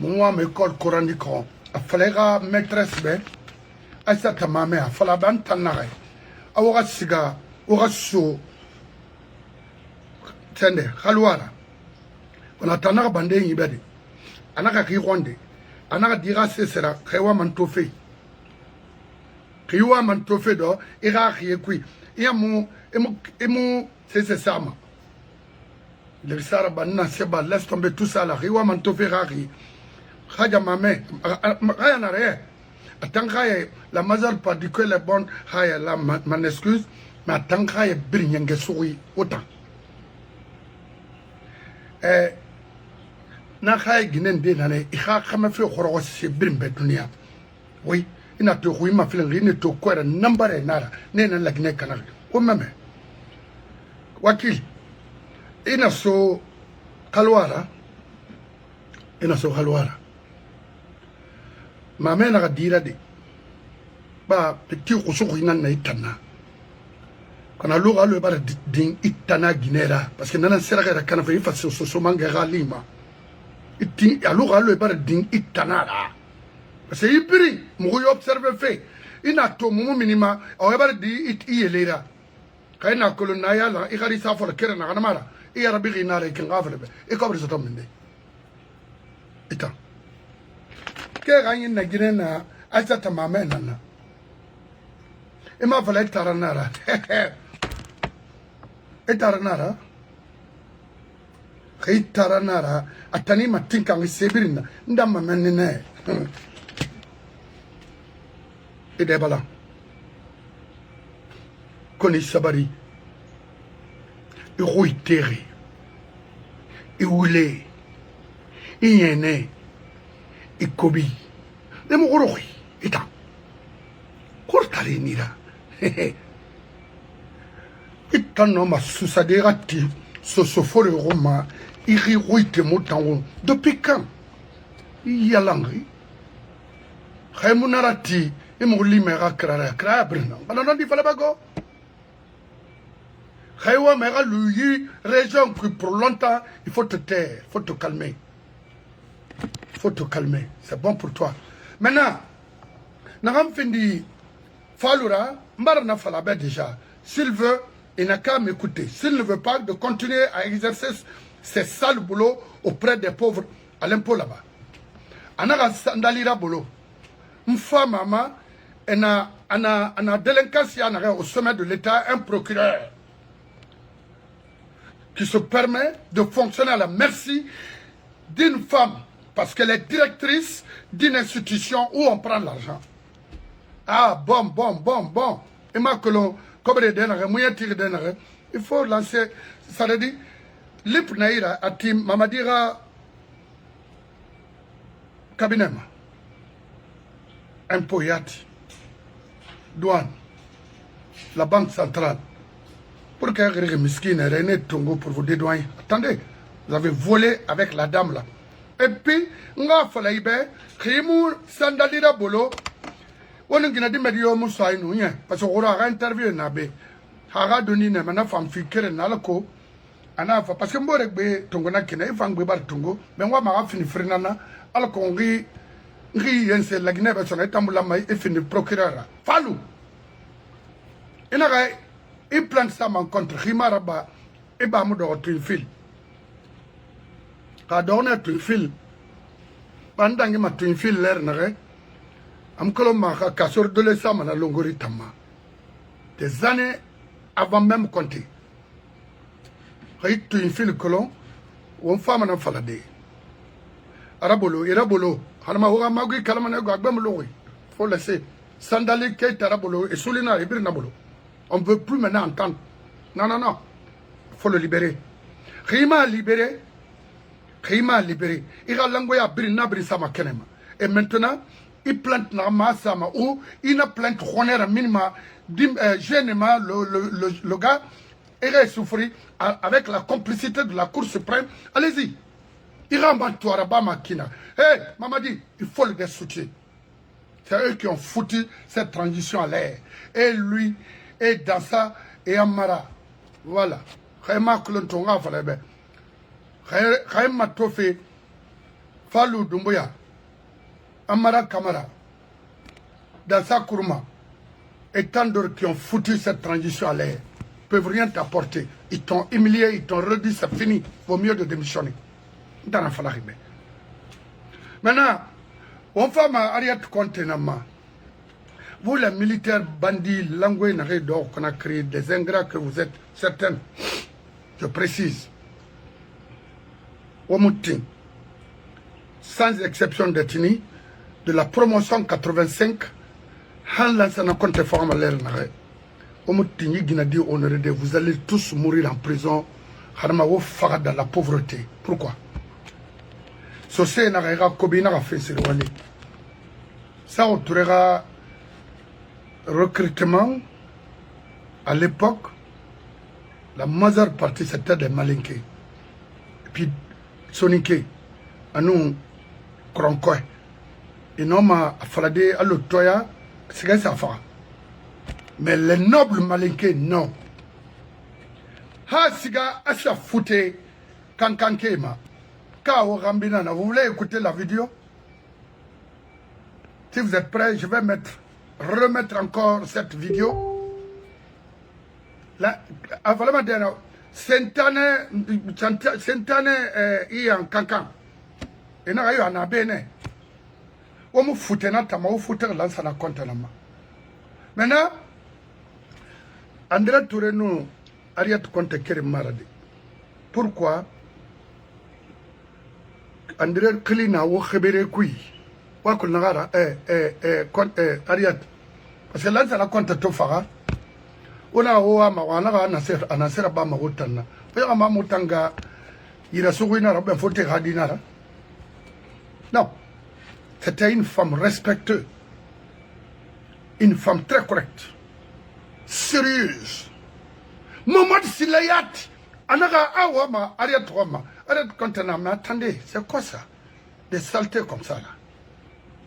Moi, école coranique, a fallait que maîtresse, a sa tamame, a fallu ban tanare. A wora siga, wora so, tende, halwara. On a tanaka bande yibedi. Anaka ki ronde. Anaka dira sesera, kewa mantofe. Kewa mantofe do, ira qui. Emu, c'est ça. Le Sara Banna Seba, laisse tomber tout ça là. Kewa mantofe rari. Khaja mame, rien n'a rien. Attends la majeure partie que les bonnes, la m'en excuse, mais attends qu'il y ait brillant souris autant. Na khaye ginen de nane ikha khama fi khoro se brimbe dunia oui ina to hui ma filen ine to kwera number nara ne na lagne kana ko meme wakil ina so kalwara mame na dira de ba petit khusukhu ina na itana kana luga lo bara din itana ginera parce que nana seraka kana fa ifa so manga lima iti alors le bar ding itanara parce que ibri mo observe fait ina to mo minima o bar di it yelera kayna kolona yala igari safo kera na mara e rabi ginare kin gafle be e ko briso tom ndé ita ke ganyin na girena acha tamame nana e ma fala taranara e taranara Taranara, Atani Matinka with Sabrin, Ndama Menine. Edebala. Koni Sabari. Rui Terre. Iwule. Iene. Ikobi. Nemoroi. Eta. Cortale Nira. Itanoma Susaderati. Sosofore Roma. Iri ruite motango depuis quand yalangri khaymunarati imuglimera krara brina balana di fala bago khaywa mera lui région qui pour longtemps il faut te taire, faut te calmer, c'est bon pour toi maintenant nagam findi falura mbarna fala ba déjà s'il veut il n'a qu'à m'écouter s'il ne veut pas de continuer à exercer c'est ça le boulot auprès des pauvres à l'impôt là-bas. Anaka sandalira boulot. Une femme, maman, elle a délinquance au sommet de l'État, un procureur qui se permet de fonctionner à la merci d'une femme parce qu'elle est directrice d'une institution où on prend l'argent. Ah, bon. Et moi, que l'on, comme les dénarres, il faut lancer, ça veut dire, Lip naira ati mamadira kabinema impôt yati douane la banque centrale pour que les miskine René Tongo pour vous dédouaner. Attendez, vous avez volé avec la dame là et puis nga fala ibe khimu sandalira bolo wonen gina di medio musa inu nya parce que ora interview na be haga doni ne mana fam fikere na lako parce que mbore be tongo na kina ifang be bar tongo ben wa ma fini frinana al ko ngi yense lagne be sona tambula mai e fini procureur falu ina ga i plan sa man contre khimara ba e ba mu do tu fil ka do na tu fil bandangi ma tu fil ler na re am kolom ma ka sur de le sama na longori tamma des années avant même compter tu une fille colon ou une femme en falade arabolo irabolo hanama hoga magui kalamana go agbam lowi faut laisser sandali ke tarabolo et soulina ibir nabolo on ne veut plus maintenant entendre non faut le libérer khima libéré ira langoya bir nabri sama kenema et maintenant il plante na sama ou il a plante honneur minima gênement le gars et souffrir avec la complicité de la Cour suprême. Allez-y. Hey, Mamadi, il faut le soutien. C'est eux qui ont foutu cette transition à l'air. Et lui, et dans ça, et Amara. Voilà. Fallou Doumbouya, Amara Kamara, Dansa Kourma, et tant d'autres qui ont foutu cette transition à l'air, ne peuvent rien t'apporter. Ils t'ont humilié, ils t'ont redit, c'est fini. Vaut mieux de démissionner. Maintenant, on va m'arrêter contenamment. Vous, les militaires bandits, langues, qu'on a créé, des ingrats que vous êtes, certains, je précise, Omoutin, sans exception d'ethnie, de la promotion 85, vous allez tous mourir en prison, dans la pauvreté. Pourquoi? Ça, on trouvera recrutement. À l'époque, la majeure partie c'était des Malinké. Et puis, Soniké, à nous, Kronkoy. Et non, ma Faladé, à l'Otoya, c'est que ça fait. Mais les nobles Malinké, non. Ha, siga, asa fouté, kankankema. Kao Rambinana, vous voulez écouter la vidéo? Si vous êtes prêts, je vais remettre encore cette vidéo. Là, avant de dire, Sentane, il y a un cancan. Et n'a eu un abéné. On me foutait na tama, on foutait l'ansa na compte na ma. Maintenant, André Touré nous Ariat compte Kérim Maradi. Pourquoi André Klina ou Khébéré Koui? Wakul Nagara, Ariat. Parce que l'ansa na compte Tofara. On a un anasera ba mautana. Paya mamutanga irasuina rabben fote hadinara. Non. C'était une femme respectueuse. Une femme très correcte. Sérieuse. Momad Silayat. Anaga awama, ariat wama. Ariat contena, mais attendez, c'est quoi ça? Des saletés comme ça là.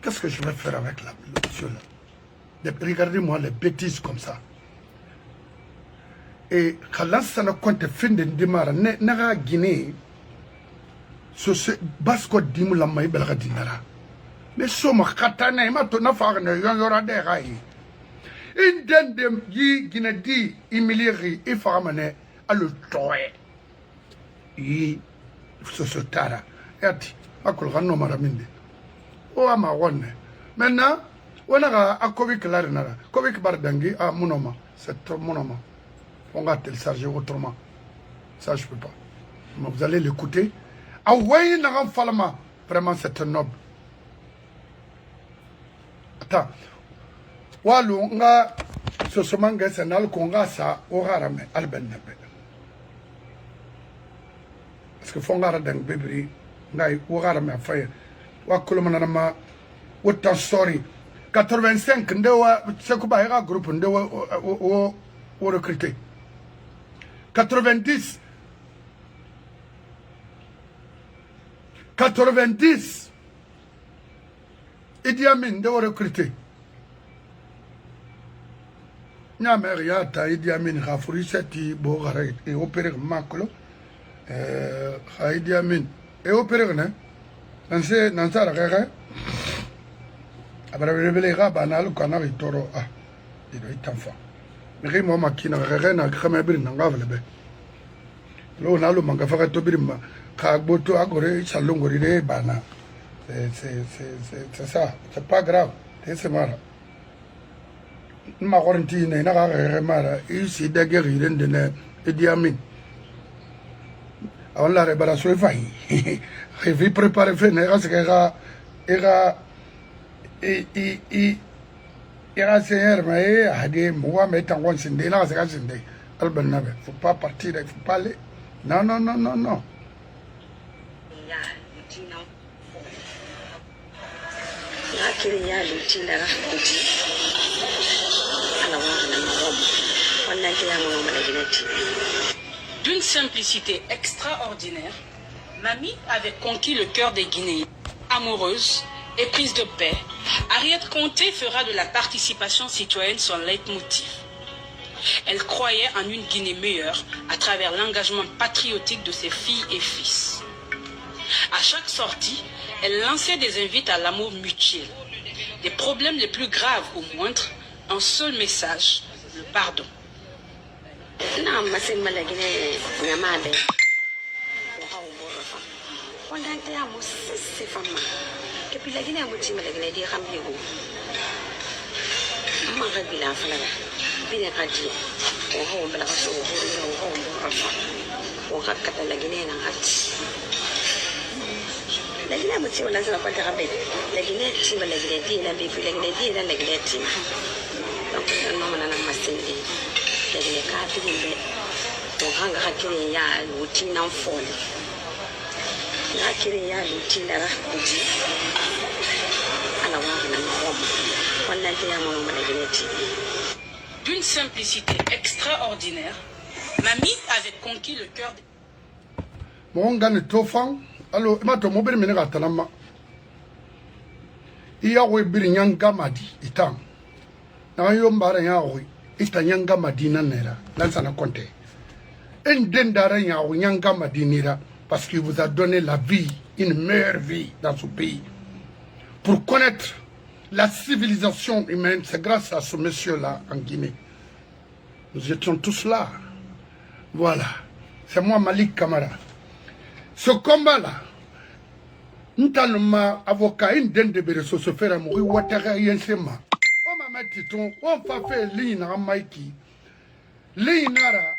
Qu'est-ce que je vais faire avec le monsieur là? Regardez-moi les bêtises comme ça. Et quand ça compte fin de démarrer, n'a Guinée, ce basco dimou la maï belga dinara. Mais soma katana, ma tona farne, yora de rai. Une dende yi Guinée di, humilié, et faramane, à le toé. Y, ce tara. Yati, à colrano maraminde. Oh, ama one. Maintenant, on a à Kovik Larinara, Kovik Bardangi, à Monoma, c'est Monoma. On va télécharger autrement. Ça, je ne peux pas. Mais vous allez l'écouter. Ah ouais, vraiment, c'est un noble. Attends. Walou, on a ce manga, c'est un alconga, ça, au rarame, alben nebe. Parce que Fongara d'un bébé, n'a eu au rarame à faire. Wakulomanama, autant story. 85, ndewa, c'est quoi, il y a un groupe, ndewa, au recruter. 90 Idi Amin de recruter. Nyamère ya ta Idi Amin khafuri seti bo gare et opérer maklo Idi Amin et opérer ne nansa rega abara révéler banal kana vitoro ah il est enfant. Mais moi makina rega na khama bir nangavle be lo na lo manga faka to birima ka gboto agore salongori de bana c'est ça, c'est pas grave, c'est marrant. Ma quarantaine n'a pas marre, ici d'ailleurs il est de Idi Amin. On l'a réparé sur faille. Il veut préparer faire ne rase ira seigneur mais hadi moi mettant en sinde là c'est sinde alban nabe faut pas partir il faut pas aller non D'une simplicité extraordinaire, Mamie avait conquis le cœur des Guinéens. Amoureuse, éprise de paix, Harriet Conté fera de la participation citoyenne son leitmotiv. Elle croyait en une Guinée meilleure à travers l'engagement patriotique de ses filles et fils. À chaque sortie, elle lançait des invites à l'amour mutuel. Les problèmes les plus graves ou moindres, un seul message, le pardon. D'une simplicité extraordinaire, Mamie avait conquis le cœur des... Mon gars ne t'offend. Alors, je vais te dire que il y a un birinyanga madi itam. Na yo mbara ya oi itanyanga madina nera. Lansana konte. En dendara ya oi nyanga madinira parce qu'il vous a donné la vie, une meilleure vie dans ce pays. Pour connaître la civilisation humaine, c'est grâce à ce monsieur-là en Guinée. Nous étions tous là. Voilà. C'est moi Malik Kamara. Ce combat-là, nous avons avocat une den de Bereso se faire mourir ou atterrir yensema. On m'a mis titon, on va faire ligne en maïki. Ligne nara,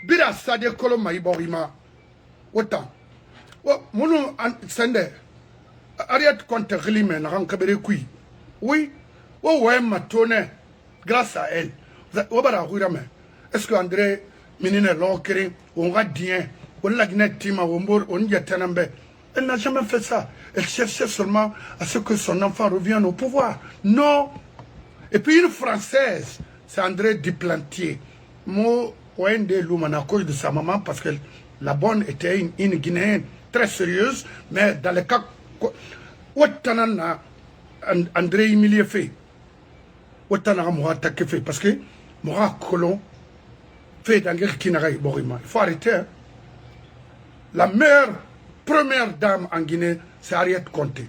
bira sade koloma iborima. Autant. Mon sende, Ariat contre Glimen, Rankabere Kui. Oui, ouais, ma tonne, grâce à elle. Est-ce que André Minine Lonkering, on va dire, on l'a gagné, on y a tenambe. Elle n'a jamais fait ça. Elle cherchait seulement à ce que son enfant revienne au pouvoir. Non. Et puis une Française, c'est André Duplantier. Moi, OND Louman à cause de sa maman, parce que la bonne était une Guinéenne très sérieuse, mais dans le cas où André humilié fait, où Moura attaqué fait, parce que Moura Colon fait dans le Kinaray Borima. Il faut arrêter. Hein. La meilleure première dame en Guinée, c'est Ariette Conté.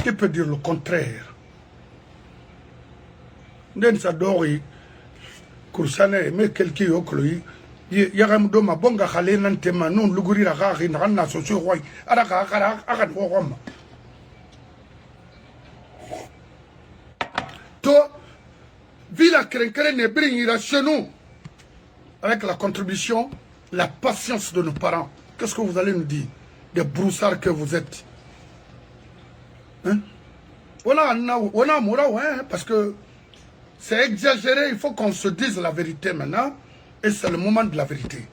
Qui peut dire le contraire? N'en dori Kursane, mais quelqu'un y a cru. Yaramdo ma bonga khale nantema non luguri la gari na socio roi araka akan wogoma. To villa krenkere ne bringira chez nous avec la contribution, la patience de nos parents. Qu'est-ce que vous allez nous dire? Des broussards que vous êtes. Hein? On a moura, ouais, parce que c'est exagéré, il faut qu'on se dise la vérité maintenant, et c'est le moment de la vérité.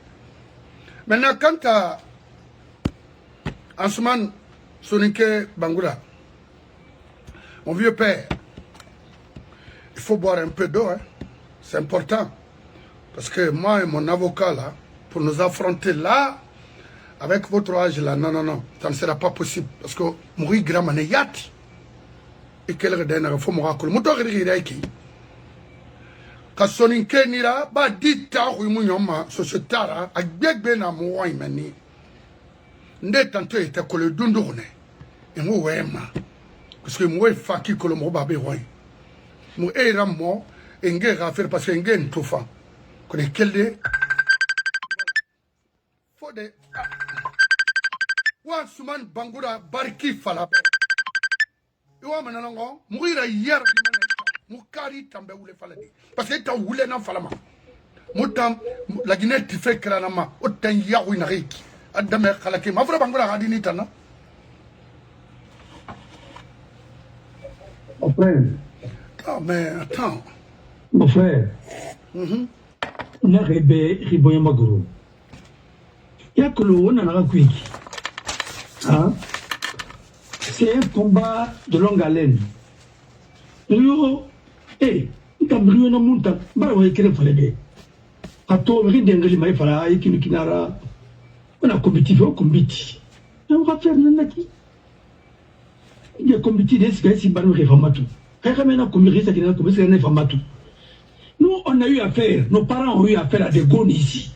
Maintenant, quant à Ansuman Sonike Bangoura, mon vieux père, il faut boire un peu d'eau, hein? C'est important. Parce que moi et mon avocat, là, pour nous affronter là, avec votre âge là, non, ça ne sera pas possible. Parce que mourir grand yat et quel redéner, il faut mourir. Mouton reiki. Quand Soninke nira, bah dit ta ruimunyoma, sociétara, à Gbegben mouwa imani. Nde tanto était que le dundourne. Et moi, parce que moi, faki que le mot babé roi. Moi, era moi, et n'guera faire parce que n'guera tout fan. Qu'on est quel de. Faut de. Wa suman bangura barki fala iwa manango mugira yer mukari tambe wule fala di parce que ta wule na fala ma mutam la Guinée ti fait krana ma otan yawu na riki adame khalaki ma fura bangura hadini tana mon frère. Ah mais attends Mon frère. Na rebe riboya maguru yakolo na na kwiki. Hein? C'est un combat de longue haleine. Yo, Gabriel na munta, ba wa ikere falebe. Ato ridengeli mai fala ikinu kinara. On comité au comité. On va faire nanaki. Il y a comité des gars si banu reformatu. Quand même on comité ça qui na comité na reformatu. Nous on a eu affaire, nos parents ont eu affaire à des gones ici.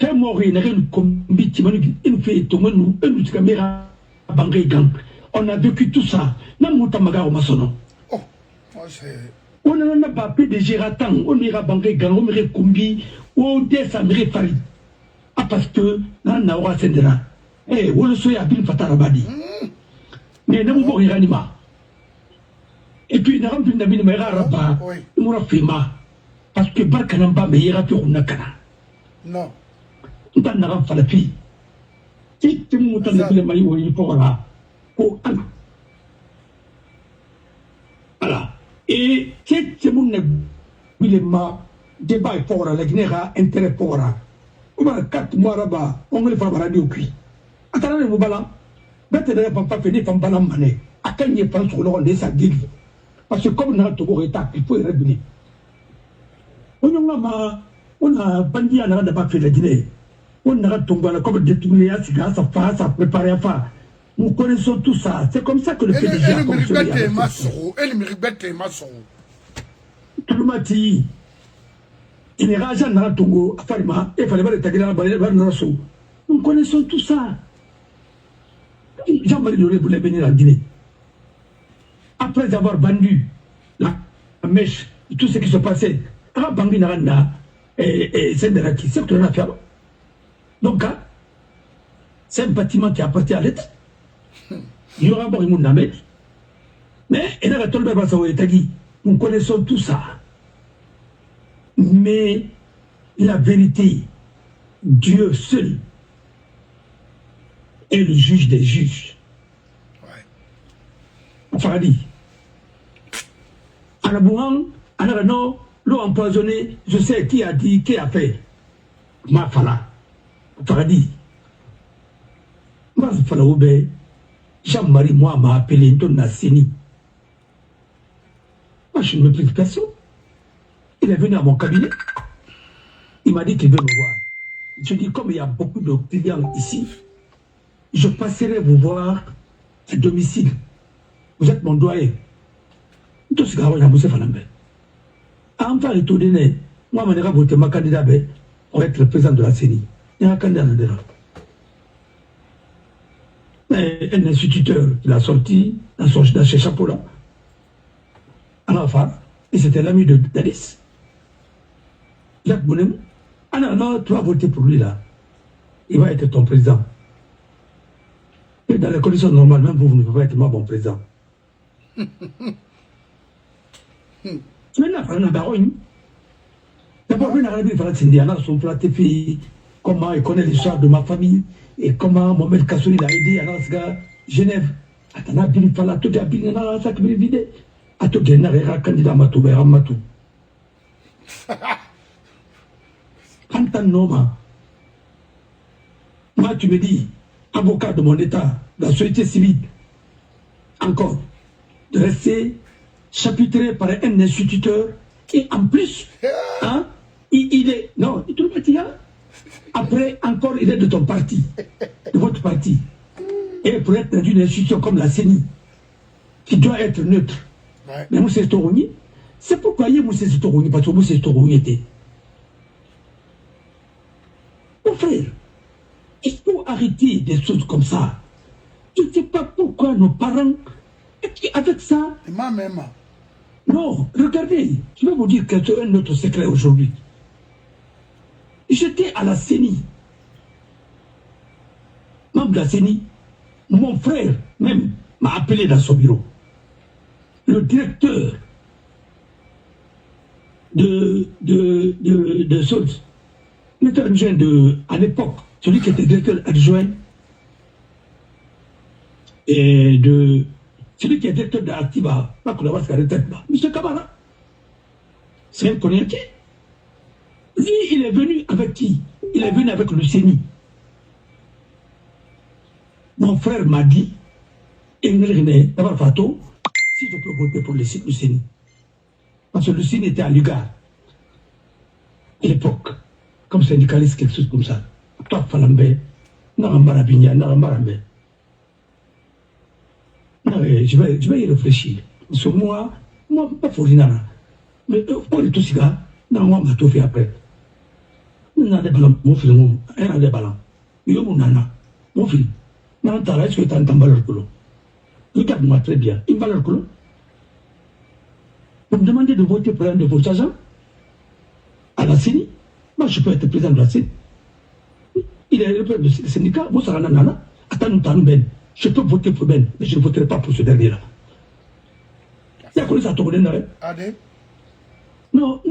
Quand moi, il y a une comité, il fait tomber nous, une caméra, Bangé Gang. On a vécu tout ça. Namutamaga au maçonnon. Oh, moi c'est. On n'a pas fait de Gératan, on ira Bangé Gang, on irait Kumbi, on descendrait Farid. Ah, parce que, là, on a aura Sendera. Eh, on le soya Bin Fatarabadi. Mais nous, on ira Nima. Et puis, nous avons fait une meilleure rabat, nous avons fait ma. Parce que Barkanamba, mais il y a plus de Nakana. Non. Nous avons fait la fille. Si tu me dis que les maillots, il faut là. Oh, Anna. Voilà. Et c'est mon élément débat pour la Guinée, intérêt pour la. On va 4 mois là-bas, on va le faire radio cuit. Attendez, vous balan. Bête de papa fait des femmes balan mané. À quand il pense sur l'ordre de sa guide. Parce que comme on a tout état, il faut y revenir. On a bandit à la pas fait la Guinée. On a tombé la comme détourné à sa face, à préparer à faire. Nous connaissons tout ça. C'est comme ça que le PDG a fonctionné. Elle me répète ma soeur. Tout le matin, il n'est pas dans le Togo, à Farima, il fallait pas le taguer dans le Rasso. Nous connaissons tout ça. Jean-Marie Loré voulait venir en Guinée. Après avoir vendu la mèche, tout ce qui se passait, à Bangui Naranda et Senderaki, c'est ce que l'on a fait. Donc, c'est un bâtiment qui appartient à l'État. Il y aura bon monde d'Amérique. Mais il y a tout le monde nous connaissons tout ça. Mais la vérité, Dieu seul est le juge des juges. Enfin, dit. En Abouan, en Arano, l'eau empoisonnée, je sais qui a dit, qui a fait. Ma fala. Enfin, dit. Ma fala oubé. Jean-Marie, moi, m'a appelé Donna Séni. Moi, je ne me prie personne. Il est venu à mon cabinet. Il m'a dit qu'il veut me voir. Je dis, comme il y a beaucoup de clients ici, je passerai vous voir à domicile. Vous êtes mon doyen. Tout ce que vous avez fait, enfin, il tout donné. Moi, je vais voter ma candidat pour être le président de la CENI. Il y a un candidat là. Un instituteur qui l'a sorti dans ce chapeau-là. Alors, enfin, et c'était l'ami de Dadis. Jacques Bounem. Ah non, non, tu vas voter pour lui là. Il va être ton président. Et dans les conditions normales, même vous ne pouvez pas être moi bon président. Maintenant, on a baronne. D'abord, on a réussi à faire Sindiana, son plat filles, comment il connaît l'histoire de ma famille et comment Mohamed Kassouri l'a aidé à Nasga, Genève. Attends, il fallait tout à bien dans la sac vidé. À tout gagner un candidat Matou, Matou. Quand Noma, moi tu me dis, avocat de mon État, de la société civile, encore, de rester chapitré par un instituteur, et en plus, hein, il est, non, il trouve pas après, encore, il est de ton parti, de votre parti. Et pour être dans une institution comme la CENI, qui doit être neutre, mais Moussé Storouni, c'est pourquoi il y a Moussé Storouni, parce que Moussé Storouni était. Mon frère, il faut arrêter des choses comme ça. Je ne sais pas pourquoi nos parents, avec ça. Même. Non, regardez, je vais vous dire un autre secret aujourd'hui. J'étais à la CENI. Membre de la CENI, mon frère même m'a appelé dans son bureau. Le directeur de Solz, le directeur adjoint à l'époque, celui qui était directeur adjoint et celui qui est directeur de Activa, pas qu'on a retraite, M. Kabala, c'est un connaître. Lui, il est venu avec qui? Il est venu avec le CENI. Mon frère m'a dit, d'abord Fato, si je peux voter pour le CENI. Parce que le CENI était à l'UGAR. À l'époque, comme syndicaliste, quelque chose comme ça. Toi, Falambé, Narambarabigna, Narambarambe. Je vais y réfléchir. Parce que moi, pas Forinara. Mais pour les tout ça, moi, je vais tout faire après. On a des ballons, mon fils, on a des ballons. Il y a mon nana, mon fils. Non, est-ce que tu as un valeur colon? Regarde-moi très bien. Une valeur colon? Vous me demandez de voter pour un de vos agents à la CENI. Moi, je peux être président de la CENI. Il est le président du syndicat. Vous savez, je peux voter pour Ben, mais je ne voterai pas pour ce dernier-là. Il y a connu ça à Togo d'Indare. Non, il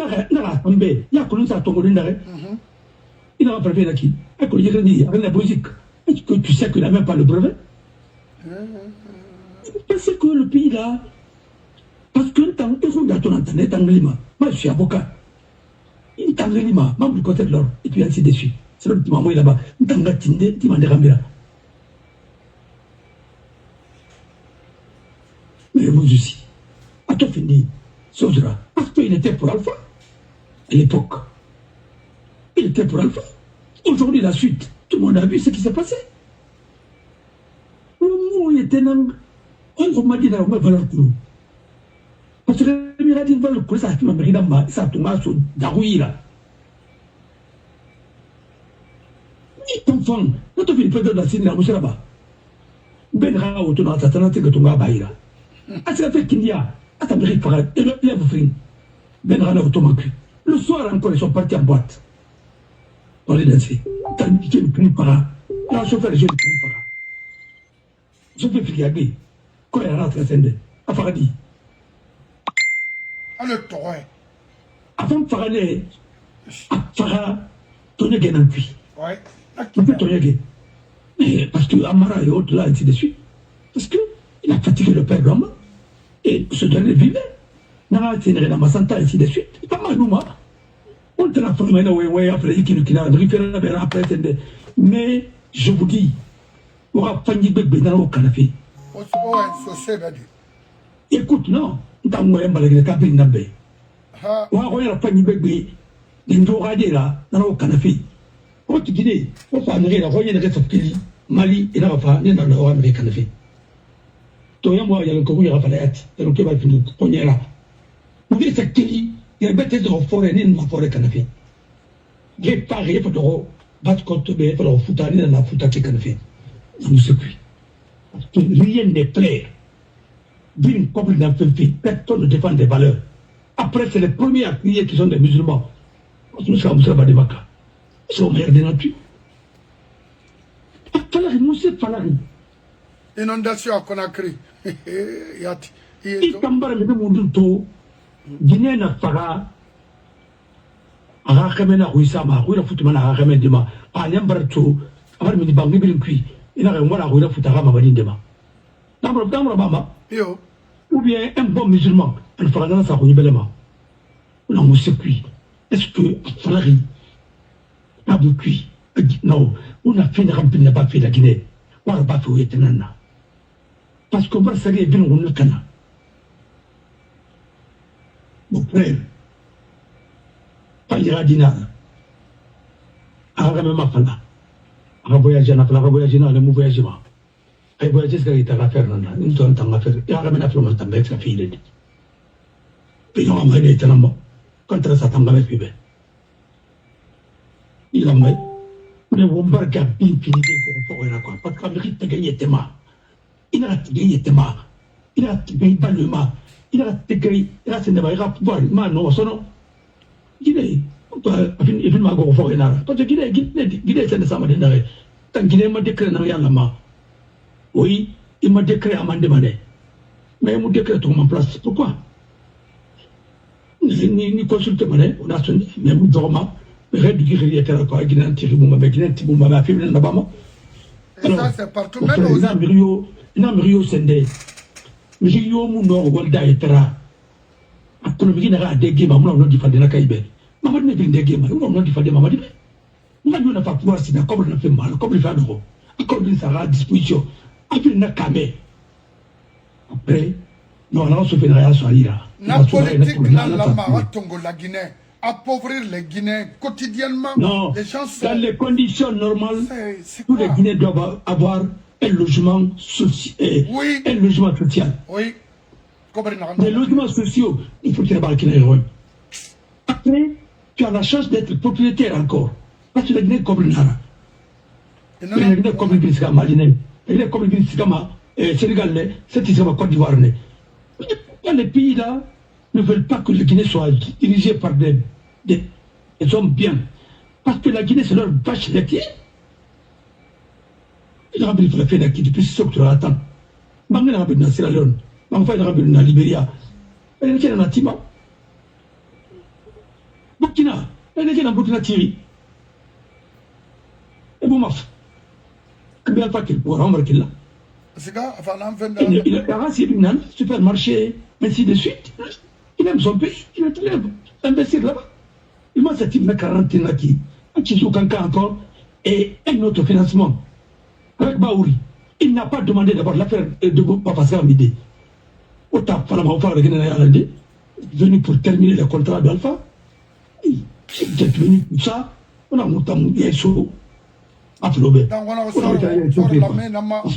y a connu ça à Togo d'Indare. Il n'a pas brevet qui. Il y a la musique. Est-ce que tu sais qu'il n'a même pas le brevet? Parce que le pays là. Parce que tant que vous êtes en Lima, moi je suis avocat. Il est en Lima, membre du côté de l'ordre, et puis ainsi de suite. C'est le petit moment là-bas. Il est en Gatinde, il est en Ramira. Mais vous aussi, à tout fini, Sodra, parce qu'il était pour Alpha à l'époque. Il était pour Alpha. Aujourd'hui, la suite, tout le monde a vu ce qui s'est passé. Il était dans. On m'a dit dans la valeur pour nous. Parce que le mira dit valeur pour ça, tu m'as mis dans ma. Ça, tu m'as sur Darouïla. Ni enfant, quand tu fais le président de la Cine, là, monsieur là-bas. Ben Rao, tu n'as pas que tu m'as baillé. Est-ce que fait qu'il y a. Attends, mais il faut faire. Ben Rao, automatique. Le soir encore, ils sont partis en boîte. On les laisse. T'as dit que le plus para. Là, je fais le jeu de plus para. Je fais fliaguer. Quand il y a rentré à Sende, à Faradi. Le torrent. Avant de Faradi, à Farah, Tony Guénanqui. Ouais. On peut Tony Gué. Parce que Amara et autres là, ainsi de suite. Parce qu'il a fatigué le père d'homme. Et ce dernier vivait. Nara, c'est une rédama santa, ainsi de suite. C'est pas mal, nous, moi. On te l'a formé, après, il a référé après, mais je vous dis, on va faire une bébé dans le canapé. Écoute, non, on t'a envoyé un balai de cabine d'ambé. On va faire une bébé dans le canapé. On te dit, on va faire une reste of Kili, Mali, et là, on va faire un canapé. Toi, moi, il y a le Congo, il y a la Fayette, il y a le Québec, on est là. Vous voyez, c'est Kili. Il y a un bête de forêt, ni de forêt canapé. Il est pareil, il faut battre contre le il faut foutre dans la foutre qui canapé. Dans le circuit. Parce que rien n'est clair. D'une couple d'un peu personne ne défend des valeurs. Après, c'est les premiers à crier qui sont des musulmans. Nous sommes pas des vacances. Ils sont meilleurs de nature. Falari, nous c'est Falari. Inondation à Conakry. Il t'embarque de mon dos. Guinée n'a pas Aramena Ruisama, Rula Futumana Aramedema, Ayambarto, Armini Bangibi, il a un voilà Rula Futarama Valindema. D'Amrabama, ou bien un bon musulman, elle fera dans sa Runibelema. On a un circuit. Est-ce que Falari a beaucoup? Non, on a fait une rampe, n'a pas fait la Guinée. On n'a pas fait Tenana. Parce qu'on va saluer bien le Cana. Mon frère, pas l'Iradina, Aramema Fala, Araboyage, Araboyage, le mot voyagement. Et voyager, c'est qu'il a faire, nous sommes en affaire, et Aramena Flamme, avec sa fille. Puis on m'a dit, contre sa tamba avec lui. Il a mis, le Wombarga, il finit pour faire quoi, parce qu'en mérite de gagner tes mains. Il a gagné tes mains, il a gagné pas le main. Il a été il a pouvoir, non, son il est, il m'a go for an parce que Guinée, c'est ça m'a dit, tant Guinée m'a déclaré dans Yalama. Oui, il m'a déclaré à m'en mais il m'a déclaré tout en place. Pourquoi? Ni consulte monnaie, on a sonné, mais vous dormant, mais red guerrier était là, quoi, Guinée, Tibou, ma Guinée, Tibou, ma fille, là-bas. Alors, ça, c'est partout, même aux Rio, Sendé. Mais j'ai eu un monde Golda et Terra. Après le beginner à des games, on a dit faire de la Caïbe. Maman n'est pas des games, on a dit faire de Maman. On n'a pas pouvoir si d'accord, on a fait mal, comme il fait d'euros. Encore une sera à disposition. Après, on a camé. Après, nous allons se faire rien sur l'Ira. La politique, la Guinée, appauvrir les Guinéens quotidiennement. Non, les gens sont... dans les conditions normales, tous les Guinéens doivent avoir un logement social. Oui. Un logement social. Oui. Les logements sociaux, il faut qu'il y ait des héros. Après, tu as la chance d'être propriétaire encore. Parce que la Guinée comme le Nara. La Guinée comme le Bisca Malinais. il est comme le Sigama, Sénégal, c'est Isama Côte d'Ivoire. Les pays là ne veulent pas que la Guinée soit dirigée par des hommes bien. Parce que la Guinée, c'est leur vache laitière. Il a rappelé qu'il a fait depuis ce que tu attends. Il a rappelé dans Sierra Leone. Il a rappelé dans Libéria. Il a rappelé dans Tima. Burkina. Il a rappelé dans Burkina Thierry. Et bon, maf. Il a fait pour remarquer là. Il a rassé une supermarché, ainsi de suite. Il aime son pays. Il est très investir là-bas. Il m'a dit qu'il y a 40 ans qui sont encore et un autre financement. Avec Baouri, il n'a pas demandé d'abord l'affaire de Papa Midi. Autant venu pour terminer le contrat d'Alpha. Il est venu pour ça. On a monté un chaud. À Flobé. Parce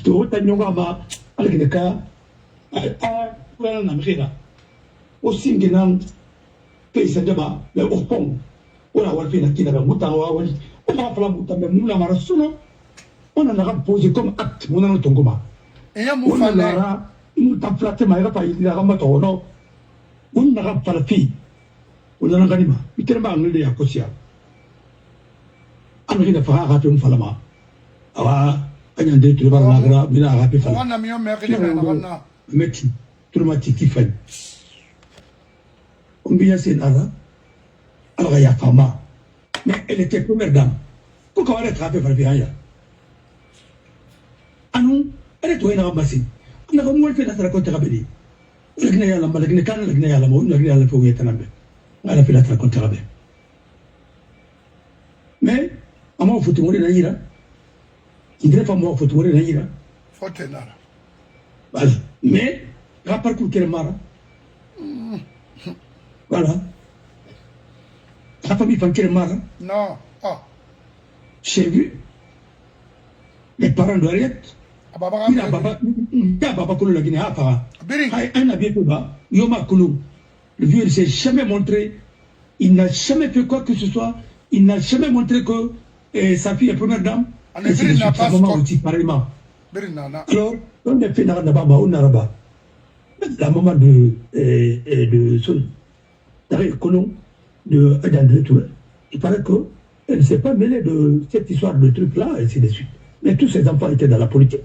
que autant nous avons avec les cas aussi que pays débat le Hong on a fait la Kina Moutawa on a fait la Moutama Moula Marasuno on en a posé comme acte mon Tongoma et on a Mouta Flatte Maïra il a ramassé on n'a pas la fille on a gagné il tellement anglais à Kosia Amérique de Farah rappelé Falama awa agnan de Turbal Nagra Bina rappelé Falama on a mis un merveilleux métier traumatique qui fait on vient c'est nada alors il y a Fama mais elle était première dame pourquoi elle est attrapée par le Bihaya ah non elle est tournée dans la bassine on a comme on fait la côte rabelée la Guinée à la Guinée canne la Guinée à la Mou la Guinée à la Pogé Tanabé elle a fait la côte rabelée mais à moi il faut te mourir naïra il dirait pas moi il faut te mourir naïra faut te nara voilà mais rapport pour quel mara voilà. La famille Fankel Mara. Non. Ah. J'ai vu les parents de Harriet. Il a Baba Koulou la Guinée à Para. Un habillé pour bas. Yoma Koulou. Le vieux ne s'est jamais montré. Il n'a jamais fait quoi que ce soit. Il n'a jamais montré que sa fille est première dame. Et c'est sa maman aussi pareillement. Alors, on a fait Narababa, on Naraba. La maman de son. Colon de Adandré Touré. Il paraît qu'elle ne s'est pas mêlée de cette histoire de truc-là, et ainsi de suite. Mais tous ces enfants étaient dans la politique.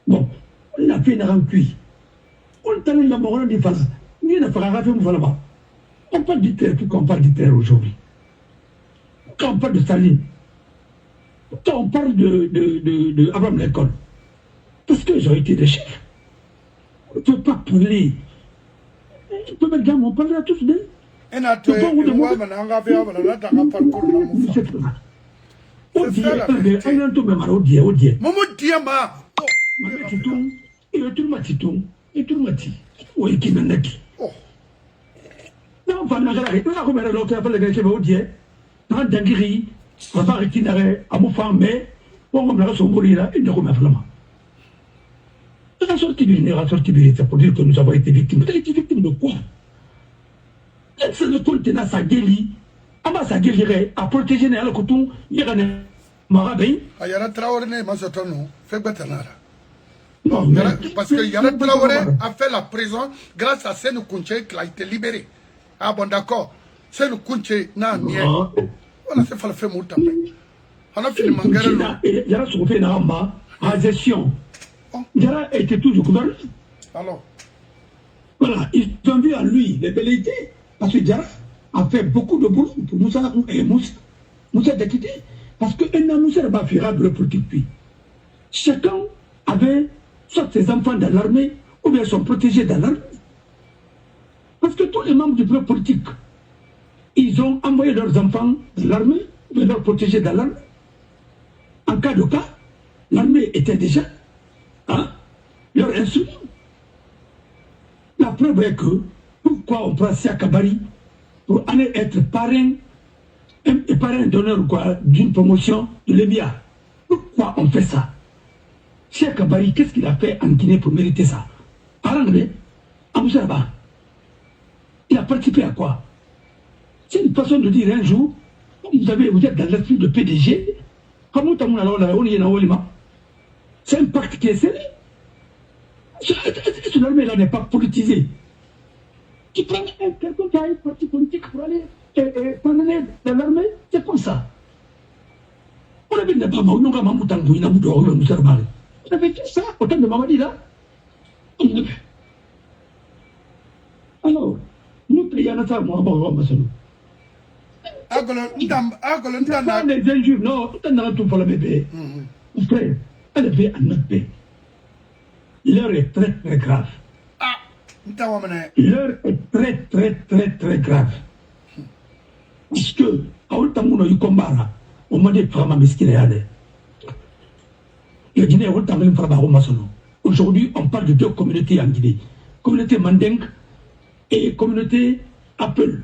Bon, on a fait une rencuit. On t'a mis la morale des femmes. Ni la fera rater, on parle du terre, pourquoi on parle du terre aujourd'hui? Quand on parle de Staline, quand on parle de Abraham Lincoln, parce qu'ils ont été des chefs. On ne peut pas parler. On parle à tous d'eux. On a sorti pour dire que nous avons été victimes. Vous avez été victimes de quoi? C'est le continent Sageli, Ama Sageli a protégé les Coton, Yérane Marabé. Ayana Traoré, Mazotono, fait Batanara. Non, parce que Yana Traoré a fait la prison grâce à Senou Kounché qui a été libéré. Ah bon, d'accord. Senou Kounché n'a rien. Voilà, c'est fait le mouton. On a fait le mangara. Yara Soufé Naramba, à gestion. Yara était toujours gouverneur. Alors. Voilà, ils ont vu à lui les velléités. Parce que Diarra a fait beaucoup de boulot pour Moussa Dakité. Parce que Moussa n'a pas fait de politique. Puis chacun avait soit ses enfants dans l'armée ou bien sont protégés dans l'armée. Parce que tous les membres du bureau politique, ils ont envoyé leurs enfants dans l'armée ou bien leurs protégés dans l'armée. En cas de cas, l'armée était déjà leur instrument. La preuve est que pourquoi on prend Sia Kabari pour aller être parrain et parrain d'honneur d'une promotion de l'EMIA? Pourquoi on fait ça? Sia Kabari, qu'est-ce qu'il a fait en Guinée pour mériter ça? Parrain de Amoussaraba. Il a participé à quoi? C'est une façon de dire un jour, vous êtes dans l'esprit de PDG, comment on C'est un pacte qui est scellé. L'armée-là n'est pas politisée. Tu prends quelqu'un qui a un parti politique pour aller parler de l'armée, c'est comme ça. On avait dit, on avait fait ça au temps de Mamadi là. Alors, nous payons ça, moi, pas les injures, non, tout le tout pour le bébé. Mon frère, elle avait un autre bébé. L'heure est très très grave. L'heure est très très très très grave. Parce que, à Oltamouna, il combat, on m'a dit, vraiment, mais ce qu'il est allé. Aujourd'hui, on parle de deux communautés en Guinée. Communauté Mandeng et communauté Apple.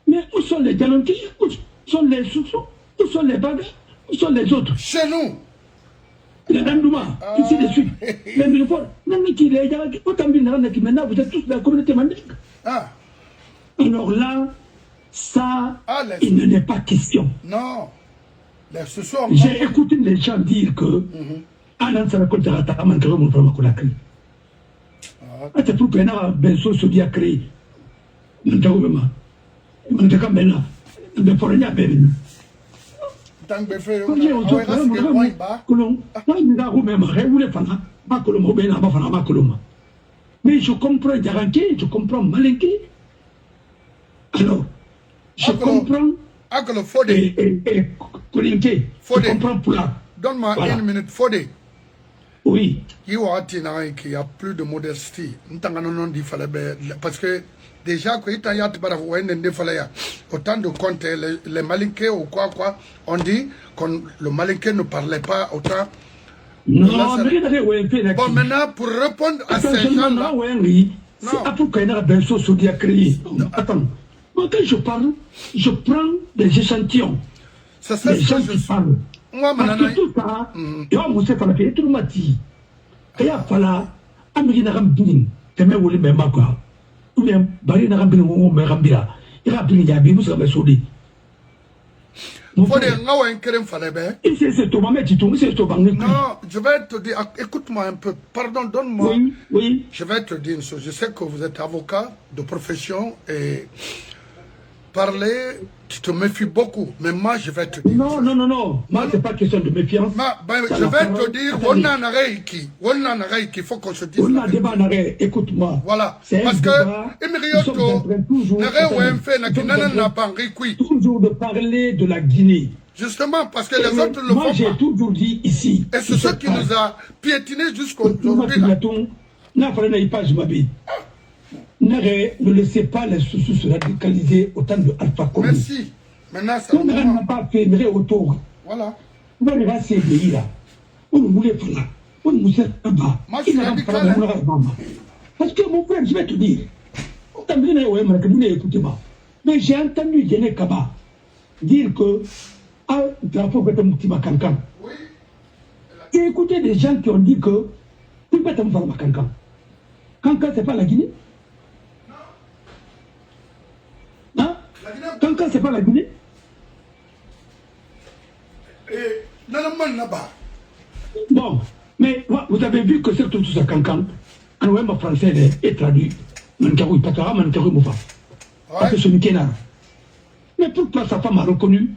Mais où sont les Galantis? Où sont les Soussous? Où sont les Bagas? Où sont les autres? Chez nous. Les Dandouma, ici de suite. Les Milford, maintenant vous êtes tous de la communauté Mandeng. Alors là, ça, il n'en est pas question. Non. J'ai écouté les gens dire que Anan Sarakol Tarata Mantra mon frère Makonakri. C'est pour que Nara Benso se dit à créer. Mantaouma. Mantaka Mena. De Fornia Ben. Tant que fait, mais je comprends Garanké, je comprends Malinké. Alors, je comprends. Et Kolinké, je comprends Poula. Donne-moi une minute, Fodé. Oui. Il y a plus de modestie. Parce que déjà, autant de comptes, les Malinqués ou quoi, on dit que le Malinqué ne parlait pas autant. Non, bon, maintenant, pour répondre à ces gens-là. C'est après qu'il y a un chose qui a créé. Attends, moi quand je parle, je prends des échantillons. C'est les gens qui parlent. Parce que tout ça, il y a un monsieur qui a fait tout le matin. Il y a fallu, Amérique n'a pas bien, c'est même où les mêmes quoi. Ou bien, Bari n'a pas bien où mais Rambira. Il a bien il y a bien vous savez sauter. Non, je vais te dire, écoute-moi un peu, pardon, donne-moi. Oui. Je vais te dire une chose. Je sais que vous êtes avocat de profession et parler, tu te méfies beaucoup. Mais moi, je vais te dire. Non. Moi, c'est pas question de méfiance. Je vais te dire, on a un arrêt il faut qu'on se dise. On a débat arrêt, écoute-moi. Voilà. Parce que, toujours de parler de la Guinée. Justement, parce que les autres le font pas. Moi, j'ai toujours dit ici. Et c'est ce qui nous a piétinés jusqu'aujourd'hui. Ne laissez pas les sous se radicaliser autant de Alpha Condé. Merci. Maintenant, ça n'a pas fait autour. Voilà. Vous allez rester là. On ne voulait pas là. On ne voulait pas là. Moi, je suis radical. Parce que mon frère, je vais te dire. Mais j'ai entendu Djene Kaba dire que ah, drapeau peut être Kankan. Oui. J'ai écouté des gens qui ont dit que tu peux être Kankan. Kankan, c'est pas la Guinée. Kankan, c'est pas la Guinée. Bon, mais vous avez vu que c'est tout ça Kankan. En ouest français est traduit. Mankarou Patara, Mankarou Moufa. Parce que ce Mikéna. Mais pourquoi sa femme a reconnu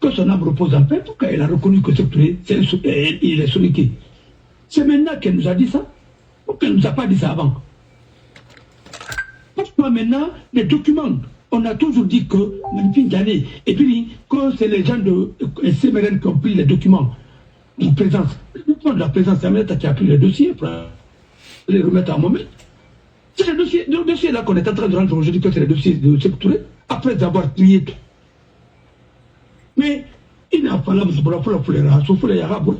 que son âme repose en paix? Pourquoi elle a reconnu que il est soniqué? C'est maintenant qu'elle nous a dit ça. Pourquoi elle ne nous a pas dit ça avant? Parce que maintenant, les documents, on a toujours dit que, et puis que c'est les gens de CMRN qui ont pris les documents de présence. Les documents de la présence, c'est Aminata qui a pris les dossiers pour les remettre à moment. C'est le dossier là qu'on est en train de rendre aujourd'hui, que c'est le dossier de Sékou Touré, après avoir trié tout. Mais il n'a pas l'âme pour la Arabes.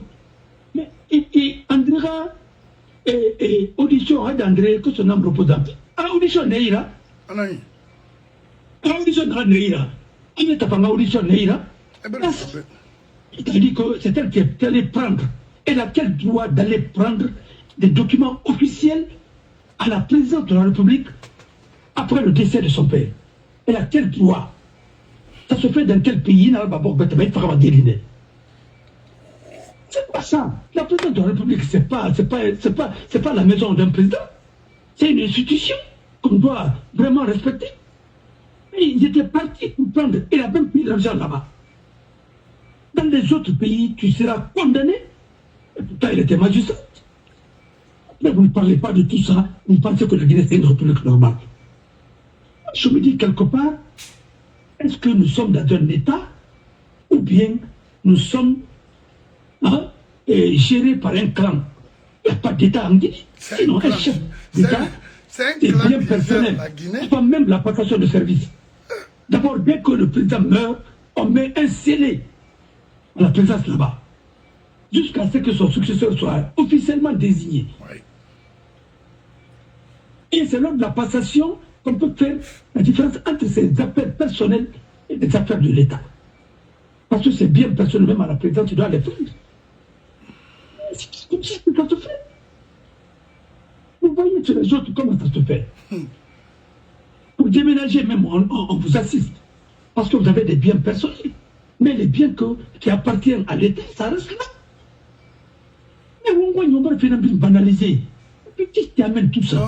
Mais Andréa et audition d'André, que son âme repose en paix. À audition Neira. À audition Neira. Il n'est pas en audition Neira. Il a dit que c'est elle qui est allée prendre. Elle a quel droit d'aller prendre des documents officiels à la présidence de la République après le décès de son père? Elle a quel droit? Ça se fait dans quel pays? C'est quoi ça? La présidence de la République, c'est pas la maison d'un président. C'est une institution qu'on doit vraiment respecter. Et ils étaient partis pour prendre, il a même pris l'argent là-bas. Dans les autres pays, tu seras condamné. Et pourtant, il était magistrat. Mais vous ne parlez pas de tout ça. Vous pensez que la Guinée, c'est une république normale. Je me dis quelque part, est-ce que nous sommes dans un État ou bien nous sommes gérés par un clan? Il n'y a pas d'État en Guinée. Sinon, un chef d'État, c'est bien personnel. Pas même la passation de service. D'abord, dès que le président meurt, on met un scellé à la présence là-bas, jusqu'à ce que son successeur soit officiellement désigné. Oui. Et c'est lors de la passation qu'on peut faire la différence entre ces affaires personnelles et les affaires de l'État. Parce que c'est bien personnel, même à la présidence, tu dois les faire. C'est comme ça que ça se fait. Vous voyez sur les autres comment ça se fait. Pour déménager même, on vous assiste. Parce que vous avez des biens personnels. Mais les biens qui appartiennent à l'État, ça reste là. Mais on va faire banaliser. Qu'est-ce qui amène tout ça?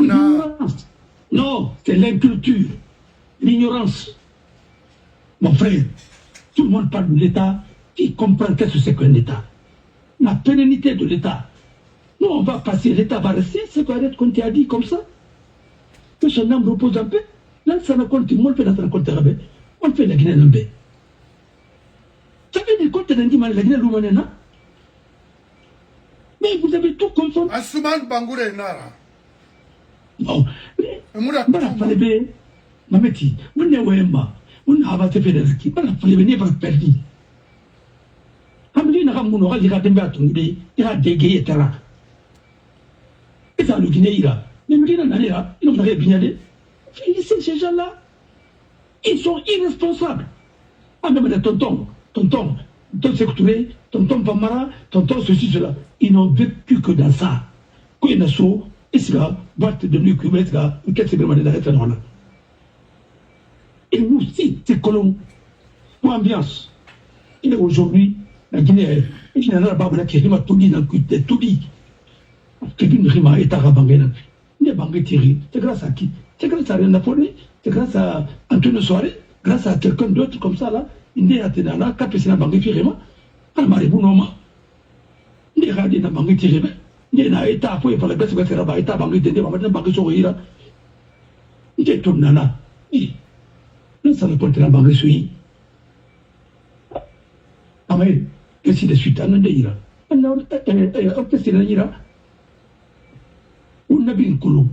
L'ignorance. Non, c'est l'inculture. L'ignorance. Mon frère, tout le monde parle de l'État. Qui comprend qu'est-ce que c'est qu'un État? La pérennité de l'État. Nous, on va passer, l'État va rester. C'est quoi être qu'on t'a dit comme ça? Que son âme repose un peu. Là, ça ne compte, moi, on fait la compte arabe. On fait la Guinée lambée. Ça veut dire qu'on t'a dit, la Guinée l'oumanena. Mais vous avez tout confondu. Asuman Bangoure Nara. Non. Voilà, fallait bien. Mameti, on est ouéma. On a abattu Fédérzki. Voilà, fallait venir par perdu. Hamli n'a pas mon oral, il a démbé à ton idée. Il a dégayé terrain. Et ça, le Guinée, il a. Mais le Guinée, il n'en a rien bien. Finissez ces gens-là. Ils sont irresponsables. Ah, même les tonton Sécoutouré, tonton Pamara, tonton ceci, cela. Ils n'ont vécu que dans ça. Quand il y a saut, et c'est là, boîte de nuit, qu'est-ce que c'est vraiment de la. Et nous aussi, ces colons, pour ambiance. Il est aujourd'hui, la Guinée, il y a un arabe qui rime tout dit dans le cul, tout dit. Qui dit rime à État rabangé. Il est bangé Thierry. C'est grâce à qui? C'est grâce à Réna Follet, c'est grâce à Antonio Soare, grâce à quelqu'un d'autre comme ça là. Il est à Ténana, Capesina Bangé Firema, Almaribou Noma. Il est radé dans Bangé Thierry. Il est à État, il faut la baisse de la État Bangé Téné, on va mettre Bangé Sourira. Il est tout nana. Là, ça ne compte pas Bangé Soui. Ah, mais, qu'est-ce que c'est de suite? On a ira. On a qu'est-ce que ira? On a bien un couloir.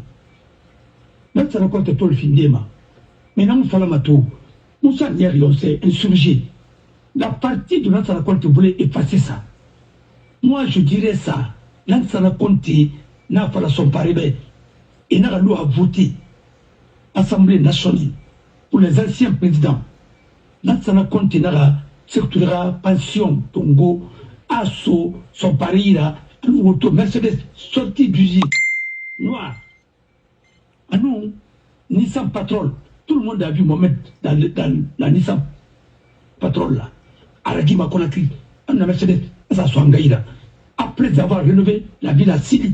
Là, ça raconte tout le film d'Emma. Maintenant, on fait la matou. Moussa Niari, on s'est insurgé. La partie de Lansana Conte voulait effacer ça. Moi, je dirais ça. Lansana Conte n'a pas son paribé. Et n'a pas à voter. Assemblée nationale pour les anciens présidents. Lansana Conte n'a pas sectoura pension, Tongo, Asso, son pari, un auto Mercedes sorti d'usine. Noir. Ah non, Nissan Patrol. Tout le monde a vu Mohamed dans la Nissan Patrol là. À la Guima Conakry, on a Mercedes, ça soit Ngaïda. Après avoir rénové la ville à Sili.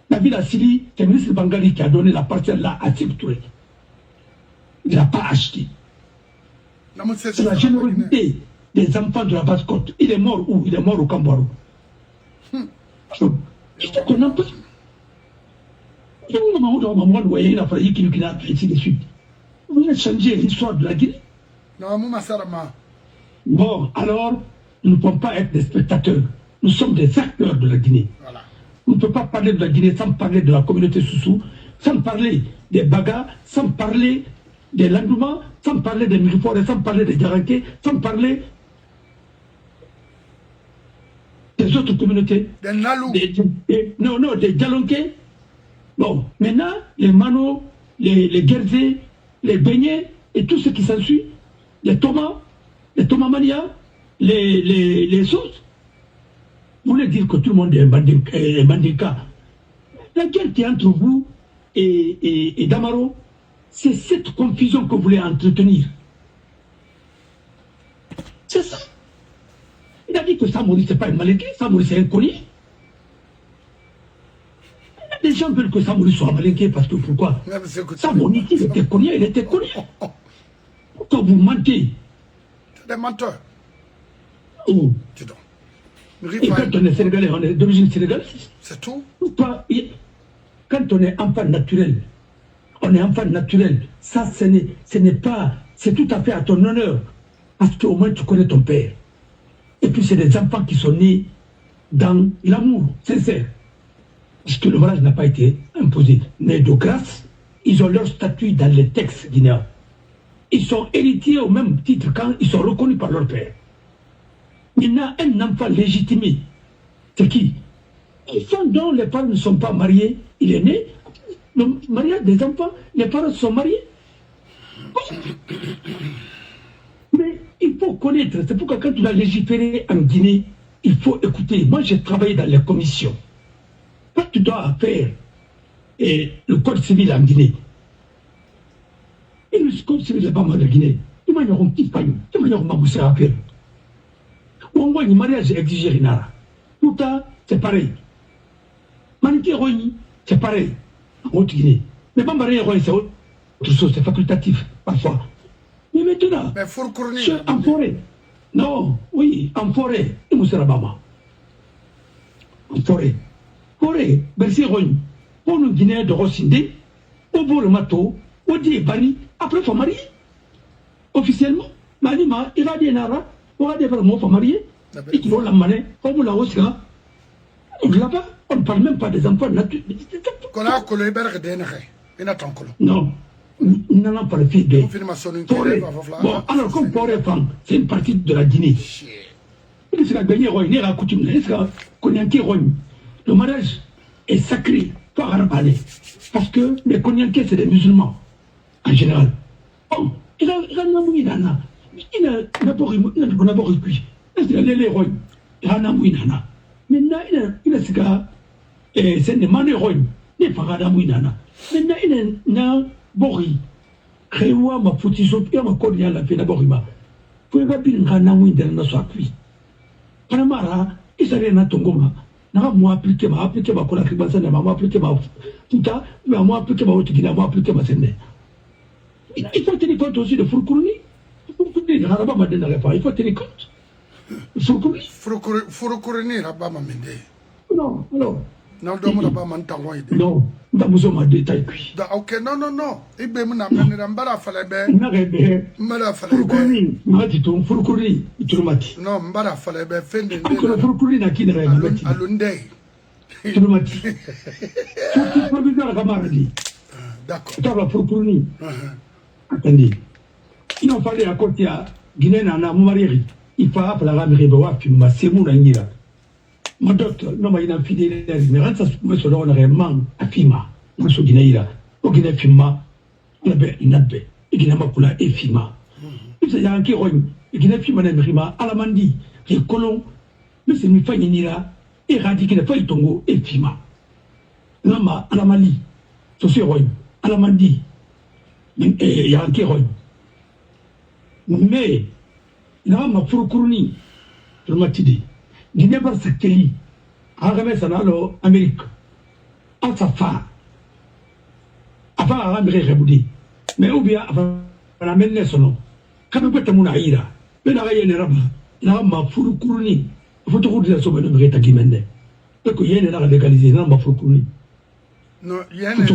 La ville à Sili, c'est le ministre Bangali qui a donné la parcelle là à Sécoutouré. Il n'a pas acheté. C'est la générosité des enfants de la Basse-Côte. Il est mort où? Il est mort au Cambouarou. Il faut qu'on en parle. Il a fallu qu'il a ainsi de suite. Vous voulez changer l'histoire de la Guinée? Non, moi, Sarama. Bon, alors, nous ne pouvons pas être des spectateurs. Nous sommes des acteurs de la Guinée. Voilà. On ne peut pas parler de la Guinée sans parler de la communauté Soussou, sans parler des Bagas, sans parler des Landouma, sans parler des Milifores, sans parler des Djaranké, sans parler des autres communautés. Des Nalou. Non, des Djalonké. Bon, maintenant, les Mano, les Guerzé, les Beignets et tout ce qui s'ensuit, les Thomas Mania, les sauces. Vous voulez dire que tout le monde est Mandinka. La guerre qui est entre vous et Damaro, c'est cette confusion que vous voulez entretenir. C'est ça. Il a dit que Samori, c'est pas un malinqué, Samori, c'est un connu. Les gens veulent que Samori soit malinqué parce que pourquoi? Samori, il était connu, il était connu. Pourquoi vous mentez? C'est des menteurs. Oh. Dis donc. Et quand on est sénégalais, on est d'origine sénégalaise. C'est tout. Pourquoi? Quand on est enfant naturel, on est enfant naturel. Ça, ce n'est pas... C'est tout à fait à ton honneur. Parce qu'au moins, tu connais ton père. Et puis, c'est des enfants qui sont nés dans l'amour sincère. Parce que le mariage n'a pas été imposé. Mais de grâce, ils ont leur statut dans les textes guinéens. Ils sont héritiers au même titre quand ils sont reconnus par leur père. Maintenant, un enfant légitimé, c'est qui? Enfant dont les parents ne sont pas mariés, il est né. Le mariage des enfants, les parents sont mariés. Mais il faut connaître. C'est pourquoi quand tu as légiféré en Guinée, il faut écouter. Moi, j'ai travaillé dans les commissions. Quand tu dois faire le code civil en Guinée, et le code civil n'est pas mal de Guinée, il m'a dit un petit pagne, il m'a dit un maboussé à faire. On voit le mariage exigé Rinara. Tout ça, c'est pareil. Maniké Roni, c'est pareil. En Haute-Guinée. Mais pas marié Roni, c'est autre chose, c'est facultatif, parfois. Mais maintenant, en forêt. Non, oui, en forêt. Et Moussa Rabama. En forêt. Forêt, Bercy Roni. Pour nous Guinéens de Rossindé, au bout le mato, au dit Bari, après il faut marier. Officiellement. Manima, il a dit Nara. On va dire vraiment faut marier. Et qui vont la maner, comme la hausse là. Là-bas, on ne parle même pas des enfants naturels. Non. Non, non, pas le fils de. Bon, alors comme Forêt Femme, c'est une partie de la Guinée. Il sera gagné, il sera coutume, il sera Konyanké Rogne. Le mariage est sacré, pas arabalé. Parce que les Konyanké, c'est des musulmans, en général. Bon, il a il a d'abord écrit. Il a les rois. Il a Namouinana. Maintenant, il a ce gars, c'est des manéroïs. Il n'est pas Namouinana. Maintenant, il a Bori. Créoua m'a foutu sur pied, m'a collé à la fin d'abord. Pour le rapide, il a Namouinana soit cuit. Panamara, il s'est rien à Tongoma. N'a moi appliqué ma colacribansa, n'a moi appliqué ma puta, mais moi appliqué ma haute guinée, moi appliqué ma sende. Il faut tenir compte aussi de Fourkourni. Il faut tenir compte. Fourkourni, Rabama Mende. Non, alors. Non, non, non, Damuso m'a détaillé. Ok, non, non, non. Il be muna mbara falebe. Mbara falebe. Fourkourni, mati ton Fourkourni, tu le mati. Non, mbara falebe, fende. Fourkourni n'a qui n'a mati. Alunde. Tu le mati. Tu proviseur à Camaradi. D'accord. Tu as Fourkourni. Attendez. Il en fallait à côté à Guinée, na Moumarieri. Il faut appeler la Miribewa, puis ma Semou Nangira. Ma docteur, non, mais il a fidèle, mais quand ça se met sur l'on réellement à Fima, dans ce Guinée, au Guinée Fima, il a bé, il y a Makula et Fima. Il y a un qui rogne, il y a Fima Namrima, Alamandi, les colons, mais c'est une famille là, éradiqué le feuille Tongo et Fima. Lama, Alamali, Sosi rogne, Alamandi, il y a un qui rogne. Mais, il y a un Fourkourni, je m'ai dit. Guinée par ce pays, en remettant à l'Amérique, à sa femme, avant à l'Amérique reboudi, mais ou bien avant la mener son nom. Quand on peut te mounaïra, mais la raille n'est pas, il a ma Fourkourni, il faut te rouler sur le Amérique à Guimende. Donc il y a une légalisée, non, ma Fourkourni. Non, il y a une.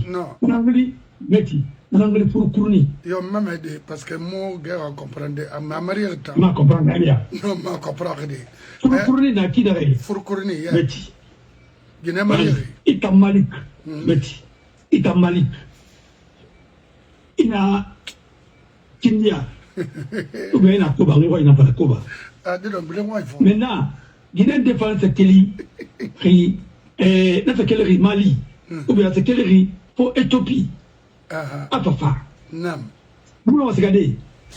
Non. On a dit, Betty. N'anglais pour Kourni. Yo même aidé parce que mon gars comprendre ma mariée est ma comprendre rien. Non ma comprendre. Pour Kourni n'a qui d'ailleurs. Pour Kourni ya. Betty. Guinée mariée. Ita Malik. Betty. Ita Malik. Ina Kindia. Ou bien ina Koba, on ina pas Koba. Ah dis donc bien moi il faut. Maintenant, Guinée défense Keli. Ri na Keli Mali. Ou bien Keli pour Éthiopie. Papa. Nam. Vous l'avez regardé.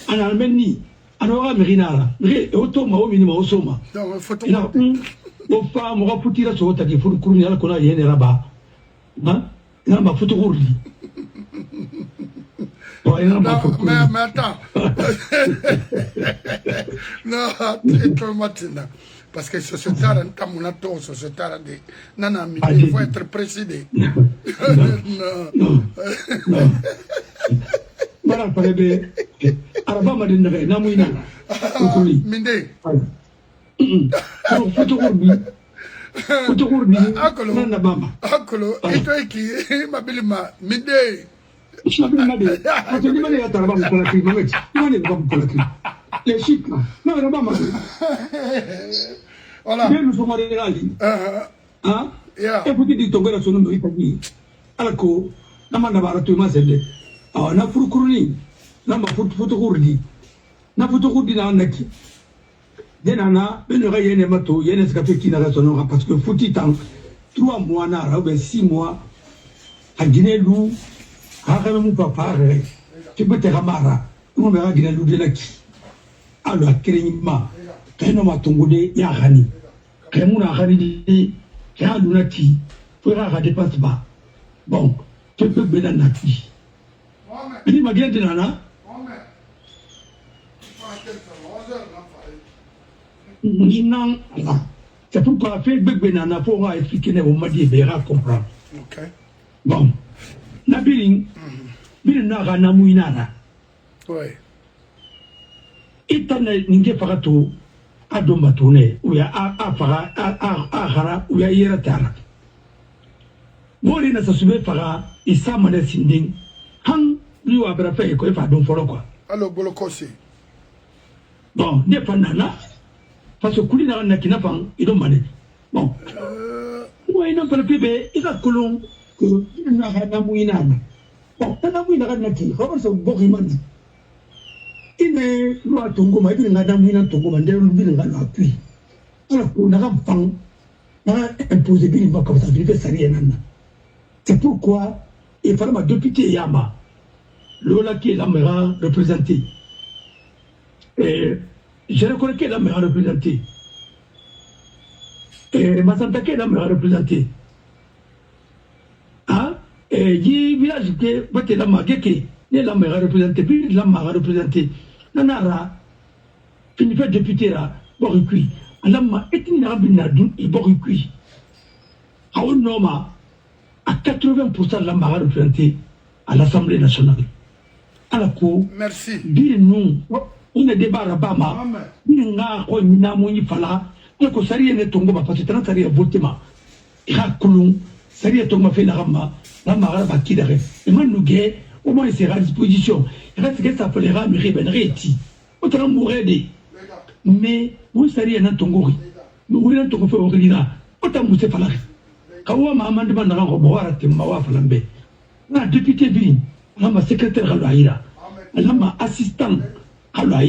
En Allemagne, en Aura Merinara. Automa au minimum au Soma. Non, il faut tout. Au pas, on va foutre la sauce à dire pour le courir qu'on a yéné là-bas. Hein? Là, ma photo roule. Non, mais attends. Non, c'est trop maintenant. Parce que ce tard, il faut être précisé. Non. Voilà, par exemple, Arabama de Nagay, Namouina. Minde. Akolo, ito eki, mabilima, Minde. Les chics, non, Arabama. Voilà. Nous sommes allés. Hein? Et vous dites que son nom est Italie. Alors, Namanda Baratuma Zende. Ah, na Furkurni, Nama Futurdi. Na Futurdi na Naki. Denana, une rayenne mato, Yenes Café qui n'a son parce que fouti tant 3 mois, 6 mois, à Guinée-Lou, à Ramou Papa, tu peux te ramara, on verra Guinée-Lou de l'Aki. Alors, Kérénima, Kénoma Tongode, Yarani, Kémouna Rani, Kéadunaki, Fera dépasse pas. Bon, tu peux bénir Naki. Il m'a bien dit, Nana. Non, c'est pourquoi faire bébé Nana pour expliquer les moments d'Ibéra comprendre. Ok. Bon, Nabiling, Bilnara Namouinana. Oui. Et t'en as n'ingé farato, Adomatone, ou ya Afara, Ahara, ou ya Yeratara. Bolina sa soube fara, Issa Mane Sinding, Hang, lui a fait quoi, Fadon Foroka. Alors, Bolokosi. Bon, n'est pas Nana. Parce que Kulina n'a qu'un enfant, il doit maner. Bon. Moi, il n'a pas le bébé, il a colon que il n'a pas d'amouinane. Bon, t'as d'amouinane n'a qui, comment ça boriman. Il est loi Tongoma, il n'a d'amouinane Tongoma, il n'a pas appui. Alors, on a un enfant, on a imposé une fois comme ça, il fait ça rien. C'est pourquoi il fallait ma député Yama, Lola qui est la mère représentée. Et je reconnais qu'elle m'a représenté. Et Massanta qu'elle m'a représenté. Hein? Et il village que battait la magéke, elle m'a représenté, puis la m'a représenté. Nanara, fini fait député là, Boricui. Elle m'a été une rabinadou et Boricui. À Onoma, à 80% la m'a représenté à l'Assemblée nationale. À la cour. Merci. Dis-nous. On ne débarre pas ma. Il n'a pas une amouille fala. Il faut salir ne tombe pas parce que t'as salir votement. Il a coulon. Salir tombe fait la rama. La mara va qui d'arrêt. Et moi nous gué. Au moins il sera à disposition. Il reste que ça peut les rames réti. Autant mourir des. Mais vous salir n'en tongori. Nous voulons tomber fait au Rina. Autant vous c'est fala. Kawa maman demande à revoir à Timawa Falambe. La députée Vin. La ma secrétaire Alaïra. La ma assistant. Alors,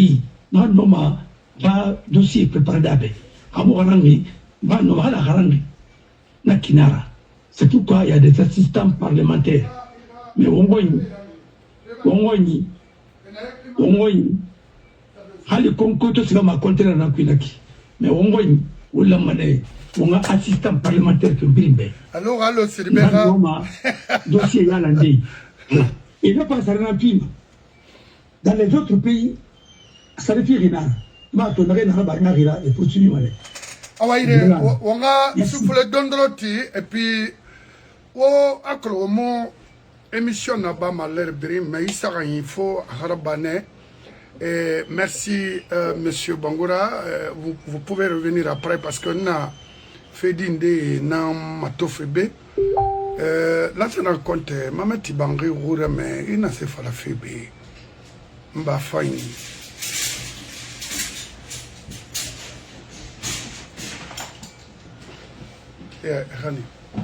non, va dossier préparé d'abé. Amouralangi, va non à la harangi. Nakinara. C'est pourquoi il y a des assistants parlementaires. Mais on voit, Hali Konkoto, c'est ma contraire dans Kinaki. Mais on voit, on l'a mané, on a assistant parlementaire que Brimbe. Alors, c'est le même dossier Yalandi. Il n'a pas ça dans Pima. Dans les autres pays, ça ne fait rien. Ma tonnerie n'a pas rien et poursuivre. On a soufflé d'Ondroti et puis, à mon émission n'a pas mal l'air brim, mais il sera info à Harabane. Merci, monsieur Bangoura. Vous pouvez revenir après parce qu'on a fait d'indé dans Matofebe. Là, je raconte, maman Tibangri Roura, mais il n'a pas fait la fébé. Mba fine.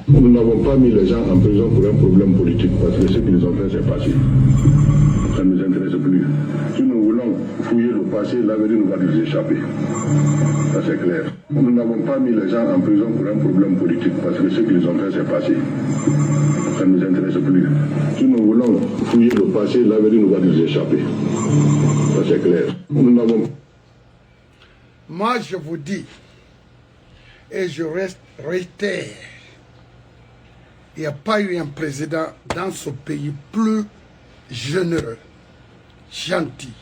Nous n'avons pas mis les gens en prison pour un problème politique parce que ce qu'ils ont fait, c'est passé. Ça ne nous intéresse plus. Si nous voulons fouiller le passé, l'avenir nous va nous échapper. Ça c'est clair. Nous n'avons pas mis les gens en prison pour un problème politique parce que ce qu'ils ont fait, c'est passé. Ça ne nous intéresse plus. Si nous voulons fouiller le passé, l'avenir nous va nous échapper. Ça c'est clair. Nous n'avons. Moi je vous dis, et je réitère, il n'y a pas eu un président dans ce pays plus généreux gentil,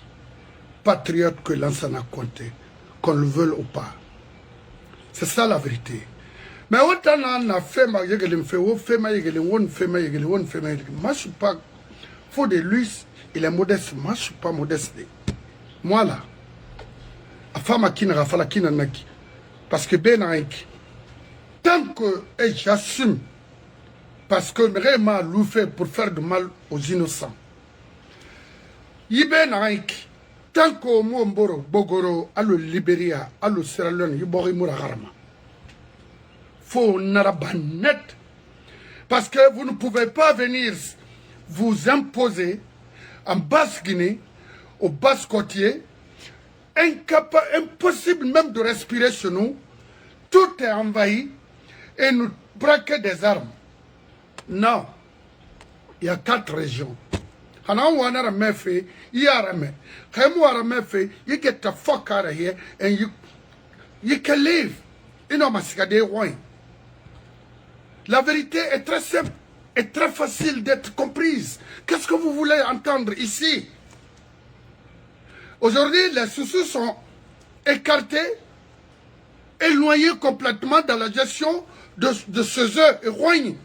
patriote que Lansana Conté, qu'on le veuille ou pas. C'est ça la vérité. Mais autant on a fait ma yégelin fait, on fait ma yégelin, on fait ma yégelin, on fait ma yégelin. Moi je suis pas, faut de lui, il est modeste. Moi je suis pas modeste. Moi là, la femme qui n'a pas la qui n'a pas, parce que ben aïk, tant que j'assume, parce que vraiment l'ou fait pour faire du mal aux innocents. Yben aïk, tant que mo mboro bogoro, à le Libéria, à le Sierra Leone, yibori moura harama. Faut n'araba net. Parce que vous ne pouvez pas venir vous imposer en Basse-Guinée, au Basse-Côtier, impossible même de respirer chez nous. Tout est envahi et nous braquer des armes. Non. Il y a 4 régions. And you get the fuck out of here and you can leave. You know, la vérité est très simple et très facile d'être comprise. Qu'est-ce que vous voulez entendre ici? Aujourd'hui, les Soussous sont écartés, éloignés complètement dans la gestion de ces œufs et roignes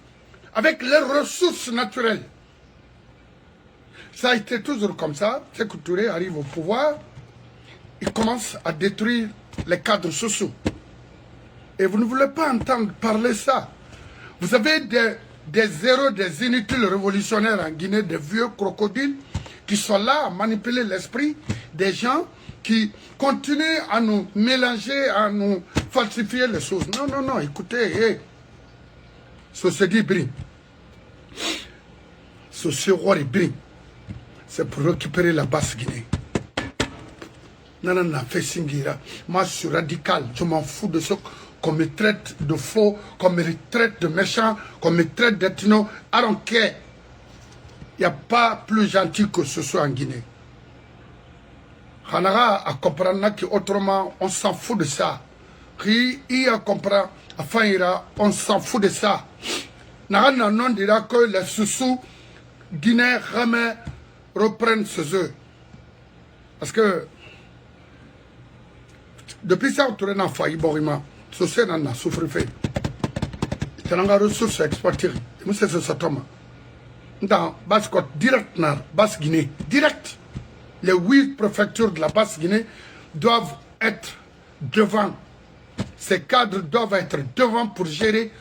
avec leurs ressources naturelles. Ça a été toujours comme ça. Sékou Touré arrive au pouvoir, il commence à détruire les cadres sociaux. Et vous ne voulez pas entendre parler ça. Vous avez des héros, des inutiles révolutionnaires en Guinée, des vieux crocodiles qui sont là à manipuler l'esprit des gens qui continuent à nous mélanger, à nous falsifier les choses. Non, non, non, écoutez, Société Brin. Société Brin. C'est pour récupérer la Basse-Guinée. Non, non, non, fait Singira. Moi, je suis radical. Je m'en fous de ce qu'on me traite de faux, qu'on me traite de méchant, qu'on me traite d'ethno. I don't care. Il n'y a pas plus gentil que ce soit en Guinée. Hanara a comprendre qu'autrement, on s'en fout de ça. Qui a compris, on s'en fout de ça. Nara non dira que les sous guinéens reprennent ce œufs. Parce que depuis ça, on a failli borima. Ce n'a pas souffert fait. Il y a des ressources à exploiter. Et c'est ce tome. Dans Basse-Côte, direct dans Basse-Guinée, direct. Les 8 préfectures de la Basse-Guinée doivent être devant. Ces cadres doivent être devant pour gérer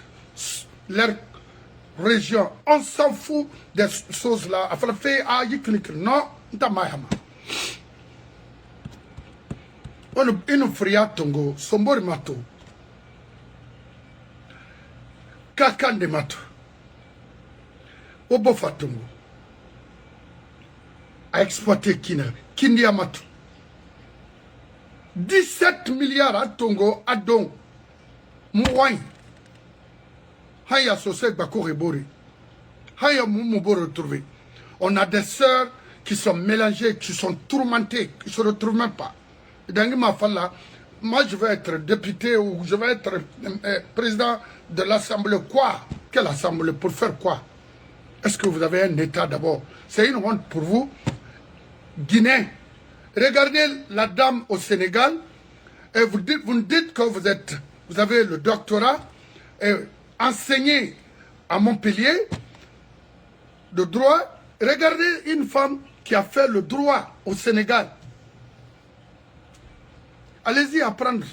leur région. On s'en fout des choses là. Non, on nous feria tongo, sombori mato. Kakande mato. Obo fatongo. A exploiter Kindia mato. 17 milliards à Tongo, à Don. Mouaï. Haya Sosek Bako Rebori. Haya Moumoubo retrouvé. On a des sœurs qui sont mélangées, qui sont tourmentées, qui ne se retrouvent même pas. Dans ma falla, moi je vais être député ou je vais être président de l'Assemblée. Quoi? Quelle Assemblée? Pour faire quoi? Est-ce que vous avez un État d'abord? C'est une honte pour vous, Guinéens. Regardez la dame au Sénégal et vous nous dites que vous avez le doctorat et enseigné à Montpellier de droit. Regardez une femme qui a fait le droit au Sénégal. Allez-y apprendre.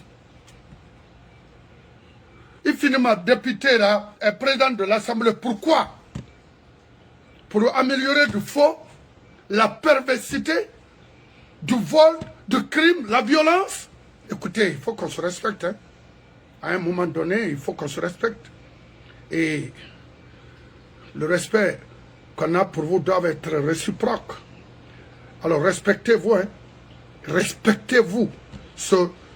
Il finit ma député là, est président de l'Assemblée. Pourquoi? Pour améliorer du faux, la perversité, du vol, du crime, la violence. Écoutez, il faut qu'on se respecte. Hein. À un moment donné, il faut qu'on se respecte. Et le respect qu'on a pour vous doit être réciproque. Alors respectez-vous. Hein. Respectez-vous.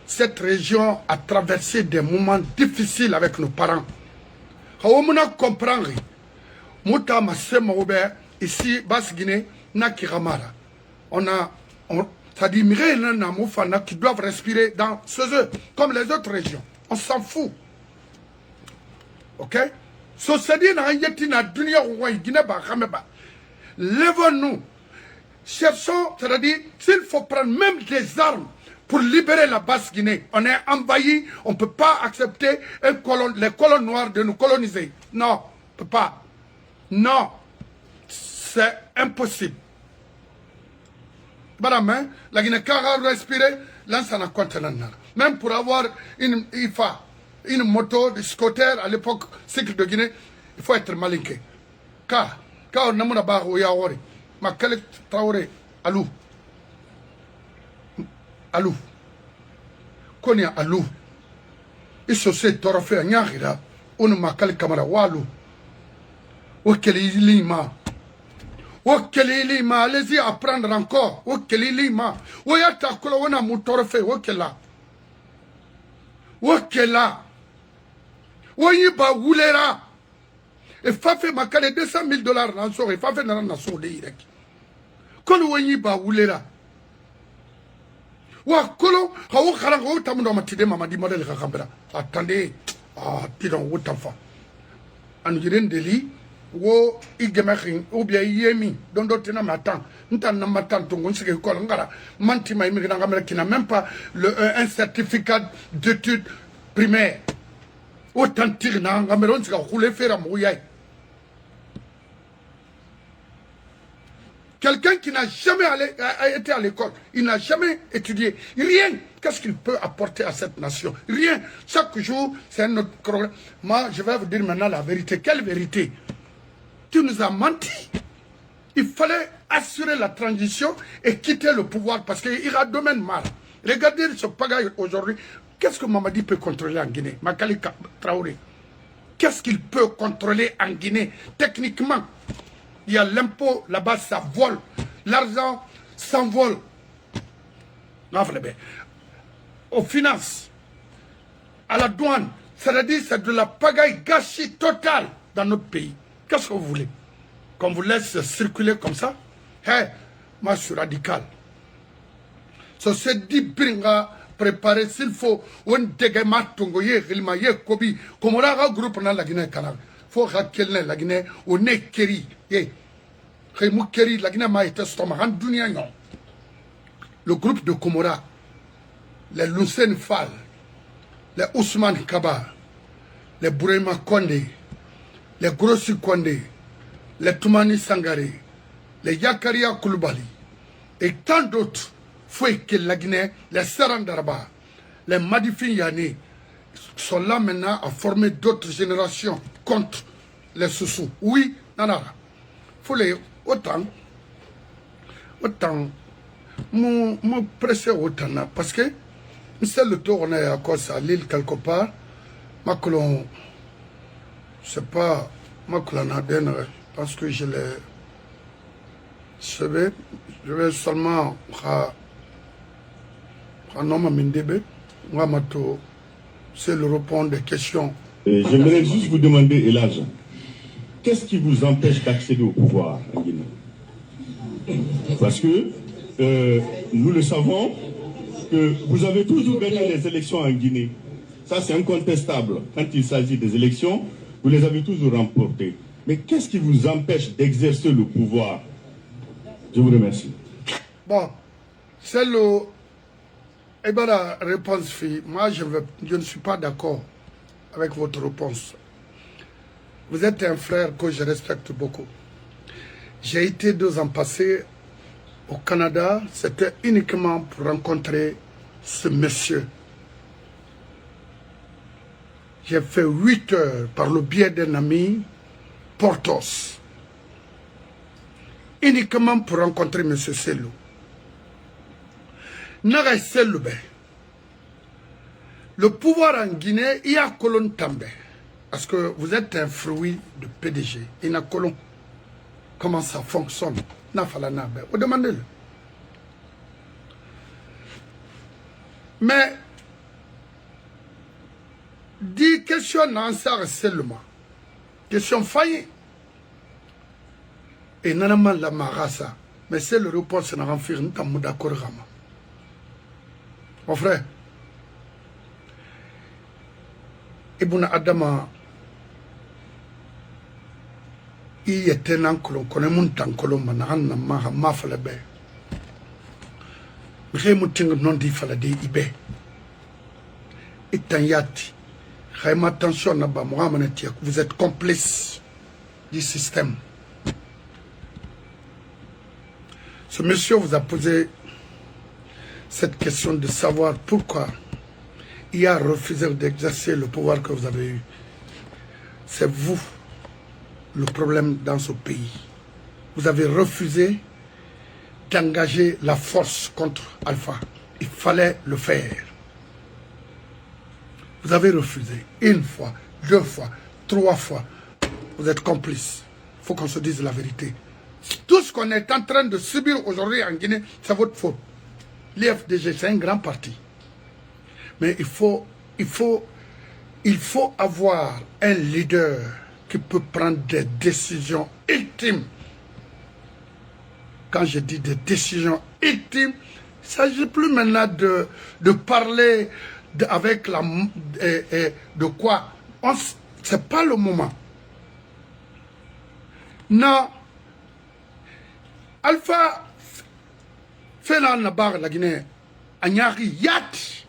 Cette région a traversé des moments difficiles avec nos parents. On comprendre. Ici, Basse-Guinée, Nakiramara. Ça dit qui doivent respirer dans ce œuf, comme les autres régions. On s'en fout. Ok? Lèvons-nous. cherchons, c'est-à-dire, s'il faut prendre même des armes pour libérer la Basse-Guinée, on est envahi, on ne peut pas accepter les colons noirs de nous coloniser. Non, on ne peut pas. Non, c'est impossible. Madame, la Guinée, quand on respire, là, ça n'a contenant. Même pour avoir une IFA, une moto, des scooters, à l'époque, cycle de Guinée, il faut être malinqué. Car on n'a pas de yaori, ma kale traoré, alou. Alou. Konya alou. Isso se torafé à Nyahira, on m'a kale kamara walou. Okeli lima. Okeli lima, allez-y apprendre encore. Okeli lima. Oyata kolo wana mutorafé, okela. Okela. Oyiba wulera. Et Fafé m'a calé $200 000 dans son et Fafé n'a pas son direct. Quand on y va, où l'est là? Wa kolo, hawo karango tamundo matide mama di modèle kakambera. Attendez, pidon wo tafa. Anjiren deli, wo igemekin, ou bien yemi, dondo tina matan, n'tan na matan tongon sike kolo ngara, manti ma immigrant gamera qui n'a même pas un certificat d'études primaires. Autant tire na ngameron sika roule faire mouyaï. Quelqu'un qui n'a jamais été à l'école, il n'a jamais étudié, rien. Qu'est-ce qu'il peut apporter à cette nation? Rien. Chaque jour, c'est un autre problème. Moi, je vais vous dire maintenant la vérité. Quelle vérité? Tu nous as menti. Il fallait assurer la transition et quitter le pouvoir parce qu'il ira domaine mal. Regardez ce pagaille aujourd'hui. Qu'est-ce que Mamadi peut contrôler en Guinée? Makali Traoré. Qu'est-ce qu'il peut contrôler en Guinée? Techniquement, il y a l'impôt là-bas, ça vole. L'argent s'envole. Aux finances, à la douane, c'est-à-dire c'est de la pagaille gâchis totale dans notre pays. Qu'est-ce que vous voulez? Qu'on vous laisse circuler comme ça? Moi je suis radical. So c'est dit bringa préparer s'il faut on dégama tongo ye rilma ye kobi comme on a groupe dans la Guinée canal. Faut raquel la Guinée on est keri ye. Khemou keri la Guinée ma été stomac en dunia non. Le groupe de Komora, les Lucien Fall, les Ousmane Kaba, les Bourema Kondé, les Grossi Kondé, les Toumani Sangare, les Yakaria Koulibaly et tant d'autres, faut que la Guinée, les Sarandaraba, les Madifi Yani sont là maintenant à former d'autres générations contre les Soussous. Oui, nanara. Faut les autant, mon pressé autant parce que c'est le tour on est à cause à l'île quelque part Macron c'est pas Macron a donné parce que je vais seulement c'est le répondre des questions. J'aimerais juste vous demander, Elage, qu'est-ce qui vous empêche d'accéder au pouvoir en Guinée? Parce que nous le savons que vous avez toujours gagné les élections en Guinée. Ça, c'est incontestable. Quand il s'agit des élections, vous les avez toujours remportées. Mais qu'est-ce qui vous empêche d'exercer le pouvoir? Je vous remercie. Bon, c'est le... Eh bien, la réponse, fille, moi, je ne suis pas d'accord avec votre réponse. Vous êtes un frère que je respecte beaucoup. J'ai été 2 ans passés au Canada, c'était uniquement pour rencontrer ce monsieur. J'ai fait 8 heures par le biais d'un ami, Portos, uniquement pour rencontrer M. Selou. Naga Selou, le pouvoir en Guinée, il y a colon També. Parce que vous êtes un fruit de PDG. Il y a colon. Comment ça fonctionne? Vous demandez-le. Mais, 10 questions n'en servent seulement. Question faillie. Et non, la marasa. Mais c'est le repos, c'est un enfant, nous sommes d'accord. Mon frère, Ibn Adama, il était un colon, qu'on est monté en colon, on a un mafalebe. Rémouting non dit falade ibe. Et Tanyati. Attention, vous êtes complice du système. Ce monsieur vous a posé cette question de savoir pourquoi il a refusé d'exercer le pouvoir que vous avez eu. C'est vous le problème dans ce pays. Vous avez refusé d'engager la force contre Alpha. Il fallait le faire. Vous avez refusé une fois, 2 fois, 3 fois. Vous êtes complice. Il faut qu'on se dise la vérité. Tout ce qu'on est en train de subir aujourd'hui en Guinée, c'est votre faute. L'IFDG, c'est un grand parti. Mais il faut avoir un leader qui peut prendre des décisions ultimes. Quand je dis des décisions ultimes, il ne s'agit plus maintenant de parler avec la... de quoi. Ce n'est pas le moment. Non. Alpha fait la barre la Guinée. Anyari yat.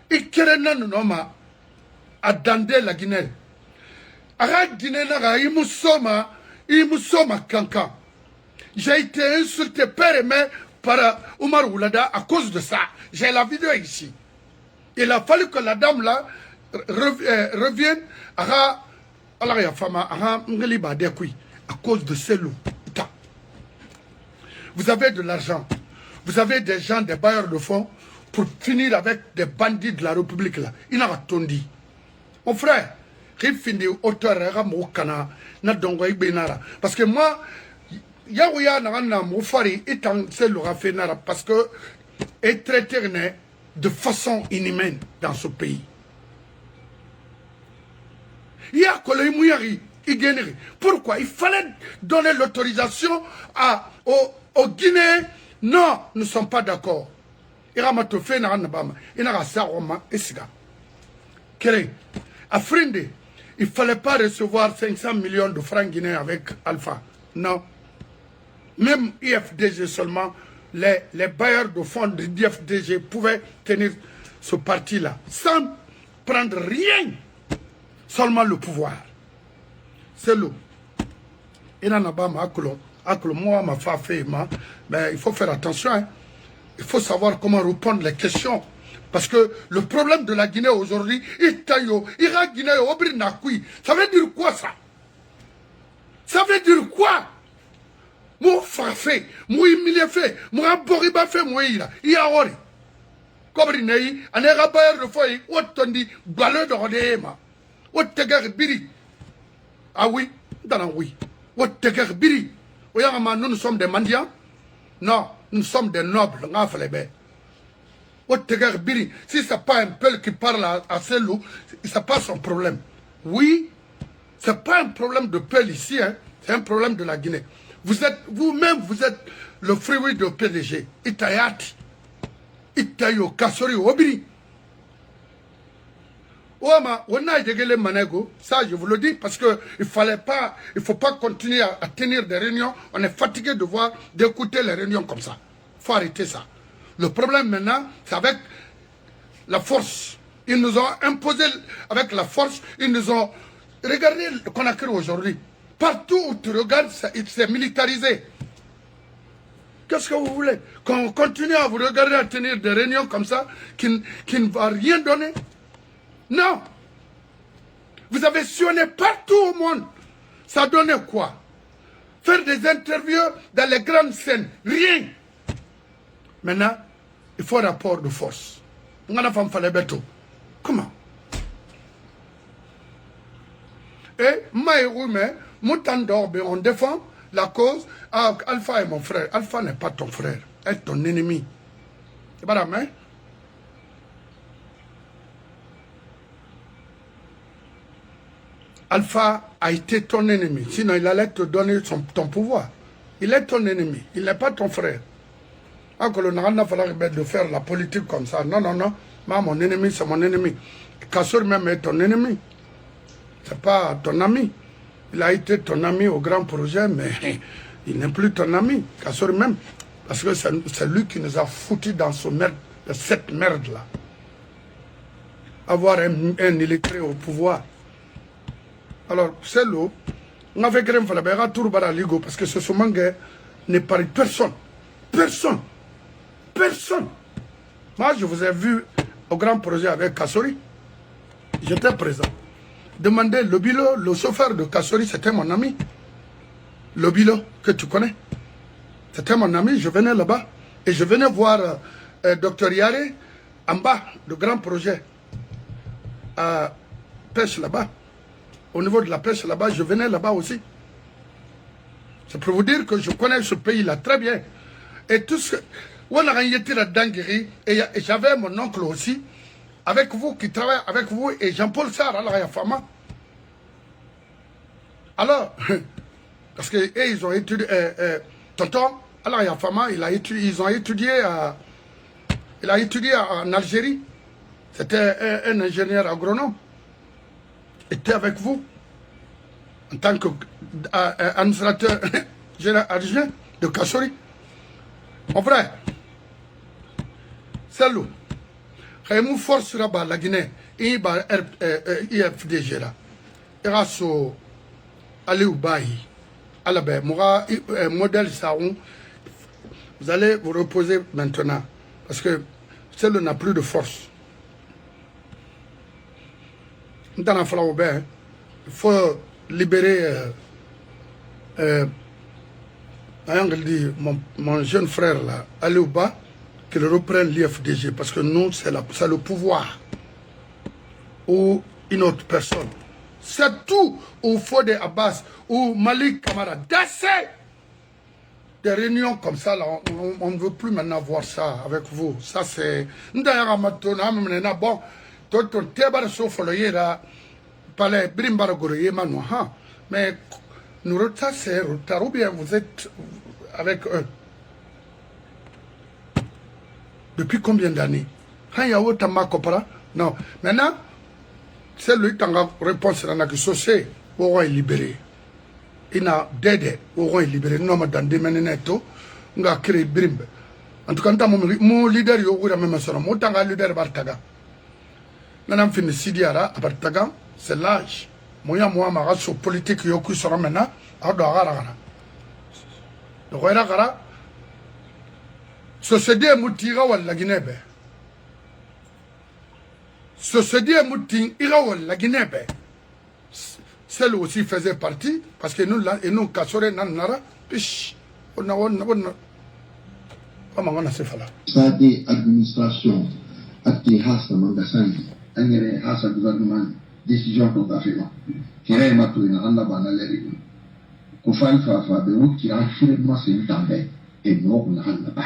Et kerena noma adande la Guinée. Ara Guinée na imusoma kankan. J'ai été insulté père et mère par Omar Oulada à cause de ça. J'ai la vidéo ici. Il a fallu que la dame là revienne à cause de ces loups. Vous avez de l'argent. Vous avez des gens, des bailleurs de fonds pour finir avec des bandits de la République là. Il n'a pas tout dit. Mon frère, parce que moi, Yahouya n'a moufari étant celle fait nara parce que est traité de façon inhumaine dans ce pays. Il y a pourquoi il fallait donner l'autorisation aux Guinéens? Non, nous ne sommes pas d'accord. Il ne fallait pas recevoir 500 millions de francs guinéens avec Alpha. Non. Même IFDG seulement, les bailleurs de fonds de l'IFDG pouvaient tenir ce parti-là sans prendre rien, seulement le pouvoir. C'est l'eau. Il n'en a pas moi, ma femme, mais il faut faire attention. Hein. Il faut savoir comment répondre les questions. Parce que le problème de la Guinée aujourd'hui, ça veut dire quoi ça? Ça veut dire quoi? Moi, fait, moi, humilié fait, moi, boriba fait, moi, il y a ori. Comme il n'est pas, on est rabayeur de feuilles, ou tondi, baleux de rodéma, ou tegar biri. Ah oui, dans oui. Ou tegar biri. Nous sommes des mendiants? Non, nous sommes des nobles, si ce n'est pas un peuple qui parle à ces loups, ce n'est pas son problème. Oui, ce n'est pas un problème de peuple ici, hein, c'est un problème de la Guinée. Vous-même, vous êtes le fruit de PDG. Itayati. Itayo, Kassori, Obiri. Ouama, on a dégueulé Manego, ça je vous le dis, parce qu'il ne faut pas continuer à tenir des réunions. On est fatigué d'écouter les réunions comme ça. Il faut arrêter ça. Le problème maintenant, c'est avec la force. Ils nous ont imposé avec la force, ils nous ont... Regardez le Conakry aujourd'hui. Partout où tu regardes, c'est militarisé. Qu'est-ce que vous voulez? Qu'on continue à vous regarder à tenir des réunions comme ça, qui ne va rien donner? Non. Vous avez sillonné partout au monde. Ça donnait quoi? Faire des interviews dans les grandes scènes. Rien. Maintenant, il faut un rapport de force. Comment? Et on défend la cause. Ah, Alpha est mon frère. Alpha n'est pas ton frère. Elle est ton ennemi. C'est pas la main? Alpha a été ton ennemi. Sinon, il allait te donner ton pouvoir. Il est ton ennemi. Il n'est pas ton frère. Alors, le n'a fallu de faire la politique comme ça. Non, non, non. Moi, mon ennemi, c'est mon ennemi. Kassor même est ton ennemi. Ce n'est pas ton ami. Il a été ton ami au grand projet, mais il n'est plus ton ami. Kassor même. Parce que c'est lui qui nous a foutu dans cette merde-là. Avoir un illettré au pouvoir. Alors, c'est l'eau. On a fait que parce que ce Somangue n'est pas personne. Personne. Personne. Moi, je vous ai vu au grand projet avec Kassori. J'étais présent. Demandez le Bilo, le chauffeur de Kassori, c'était mon ami. Le Bilo, que tu connais. C'était mon ami, je venais là-bas. Et je venais voir Dr Yare en bas, le grand projet. À pêche là-bas. Au niveau de la pêche là-bas, je venais là-bas aussi. C'est pour vous dire que je connais ce pays-là très bien. Et tout ce que... Et j'avais mon oncle aussi, avec vous, qui travaille avec vous, et Jean-Paul Sarr, alors, parce qu'ils ont étudié, tonton, ils ont étudié il a étudié en Algérie. C'était un ingénieur agronome. Il était avec vous, en tant qu'administrateur général adjoint de Kassori. Mon frère, c'est l'eau. Quand force là-bas, la Guinée, il y a IFDG là. Il y a ce Aliou Bahi, Alabé, Moura, modèle Saoun. Vous allez vous reposer maintenant. Parce que celle n'a plus de force. Il faut libérer mon jeune frère là, Aliou Ba, qu'il reprenne l'IFDG, parce que nous, c'est le pouvoir ou une autre personne. C'est tout au Fodé Abbas ou Malik Kamara. D'assez des réunions comme ça, là, on ne veut plus maintenant voir ça avec vous. Ça, c'est... Bon, mais nous retard, c'est retard. Ou bien vous êtes avec eux. Depuis combien d'années? Non. Maintenant, c'est lui qui a réponse à la question, c'est où est libéré. Il a d'aide, où est libéré. Non, madame, Demeneto, on a créé Brimbe. En tout cas, mon leader, il y a même son nom. Mon leader, Bartaga. Maintenant, fin de Sidiara, à Bartaga, c'est l'âge. Moi, ma race politique, il y a qui sera maintenant, à Douarara. Le roi Rara, ce CD Moutira ou la Guinée. Ce CD Moutira ou la Guinée. Celle aussi faisait partie, parce que nous, et nous, Kassore, Nanara, puis, on a comment on a fait là? Ça des administrations, actes Hassa Mangasani, un Hassa gouvernement, décision pour ta firme. Qui est maintenant en la banale. Qu'on fasse de route qui a finalement c'est une tambée et non on a un bain.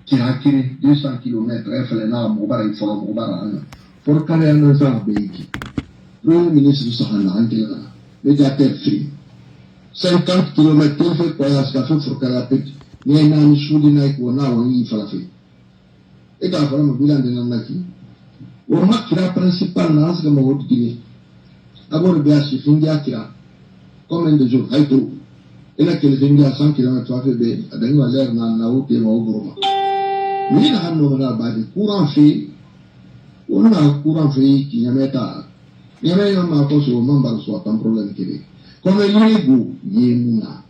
Qui a tiré 200 km, il fallait n'a pas il faut Mobara. Pour carrière nos arbres, le ministre de Sahana, médiateur free. 50 km, il fait quoi à ce café pour Carapet, mais il y a un choudina qui on a un falafel. Et quand on a un bilan de Nanaki, on marque la principale nance de mon Guinée. D'abord, le BH, Findia Kira. Combien de jours? Haïto. Et là, qu'il est à 100 km, à l'air, n'a pas été au gros. Mais il y a un courant fait, on a un courant fait qui n'y a pas. Il y a un peu au membre soit un problème qui est. Comme il est beau, il est mouna.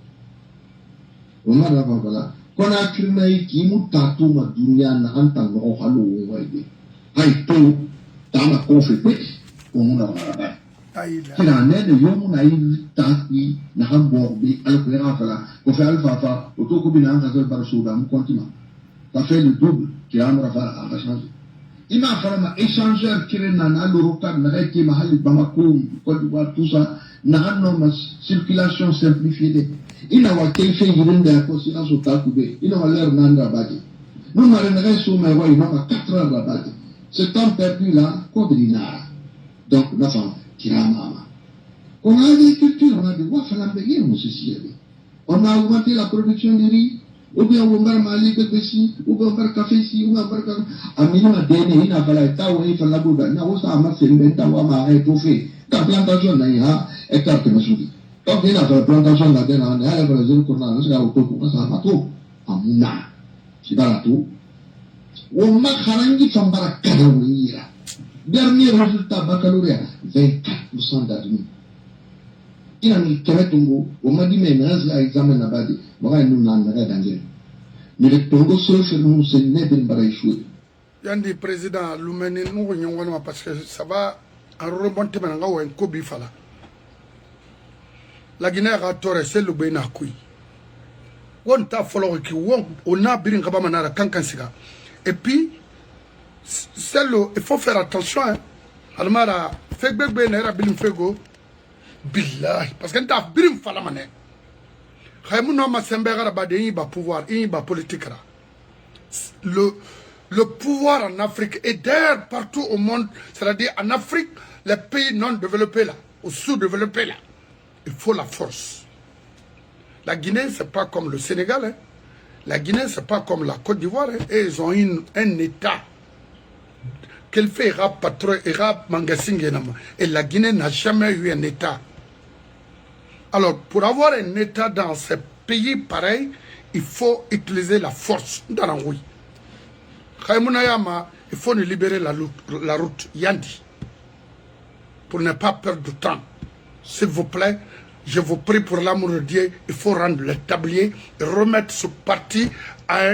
On a la voilà. Qu'on a créé qui m'a tatou ma dunia n'a entendu au halo ou waïde. Haïto, dans ma conférence, on a la qu'il en est de Yom Naïv, Taki, Nahamborbi, Alpera, qu'on fait Alpha, Autocobina, Barsouda, mon continent. Ça fait le double qui a changé. Il m'a fallu un échangeur qui est dans l'Europe, Nareki, Mahali, Bamako, Côte d'Ivoire, tout ça, n'a pas circulation simplifiée. Il n'a pas fait une de la conscience au Takoubé. Il n'a pas l'air d'un rabadi. Nous n'avons sur mes voix, il n'a pas 4 heures rabadi. Ce temps perdu là, Kodrina. Donc, la femme. On a l'agriculture, on a des voies falambéguées, on a augmenté la production de riz, ou bien on va mali de ici, ou bien on va café ici, ou bien on va café. À minima dernier, il n'a pas la taille, il faut la bouga, il n'a pas amassé une bête à voir étouffé. La plantation n'a pas hectare que me sourit. Donc il n'a pas la plantation là-dedans, il n'a pas la zone qu'on a, c'est là où tout ça va tout. amuna Sibaratou, on m'a kharangi fambara kadawira. Dernier résultat baccalauréat, 24% d'admis. Il y a un Tongo, on m'a dit, mais un examen à Badi, moi, nous n'en avons d'angers. Mais le Tongo seul chez nous, c'est net d'un barrage échoué. Il y a un président, Loumeni, nous, parce que ça va en remonter maintenant, un Kobi Fala. La Guinée a tort, c'est le Bénin à couille. On t'a fallu qu'on a bien Kabamanara Kankansiga. Et puis, il faut faire attention. Almara, fait bébé n'era bien fait go. Billahi. Parce que t'as bien fait la manette. Khaïmouna ma sembera bade il va pouvoir, il va politique. Le pouvoir en Afrique est d'ailleurs partout au monde. C'est-à-dire en Afrique, les pays non développés là, ou sous-développés là, il faut la force. La Guinée, c'est pas comme le Sénégal. Hein. La Guinée, c'est pas comme la Côte d'Ivoire. Hein. Et ils ont un État. Qu'elle fait rap patron et rap mangasing. Et la Guinée n'a jamais eu un État. Alors, pour avoir un État dans ces pays pareils, il faut utiliser la force. Oui. Il faut nous libérer la route. Yandi. Pour ne pas perdre de temps. S'il vous plaît. Je vous prie pour l'amour de Dieu, il faut rendre le tablier et remettre ce parti à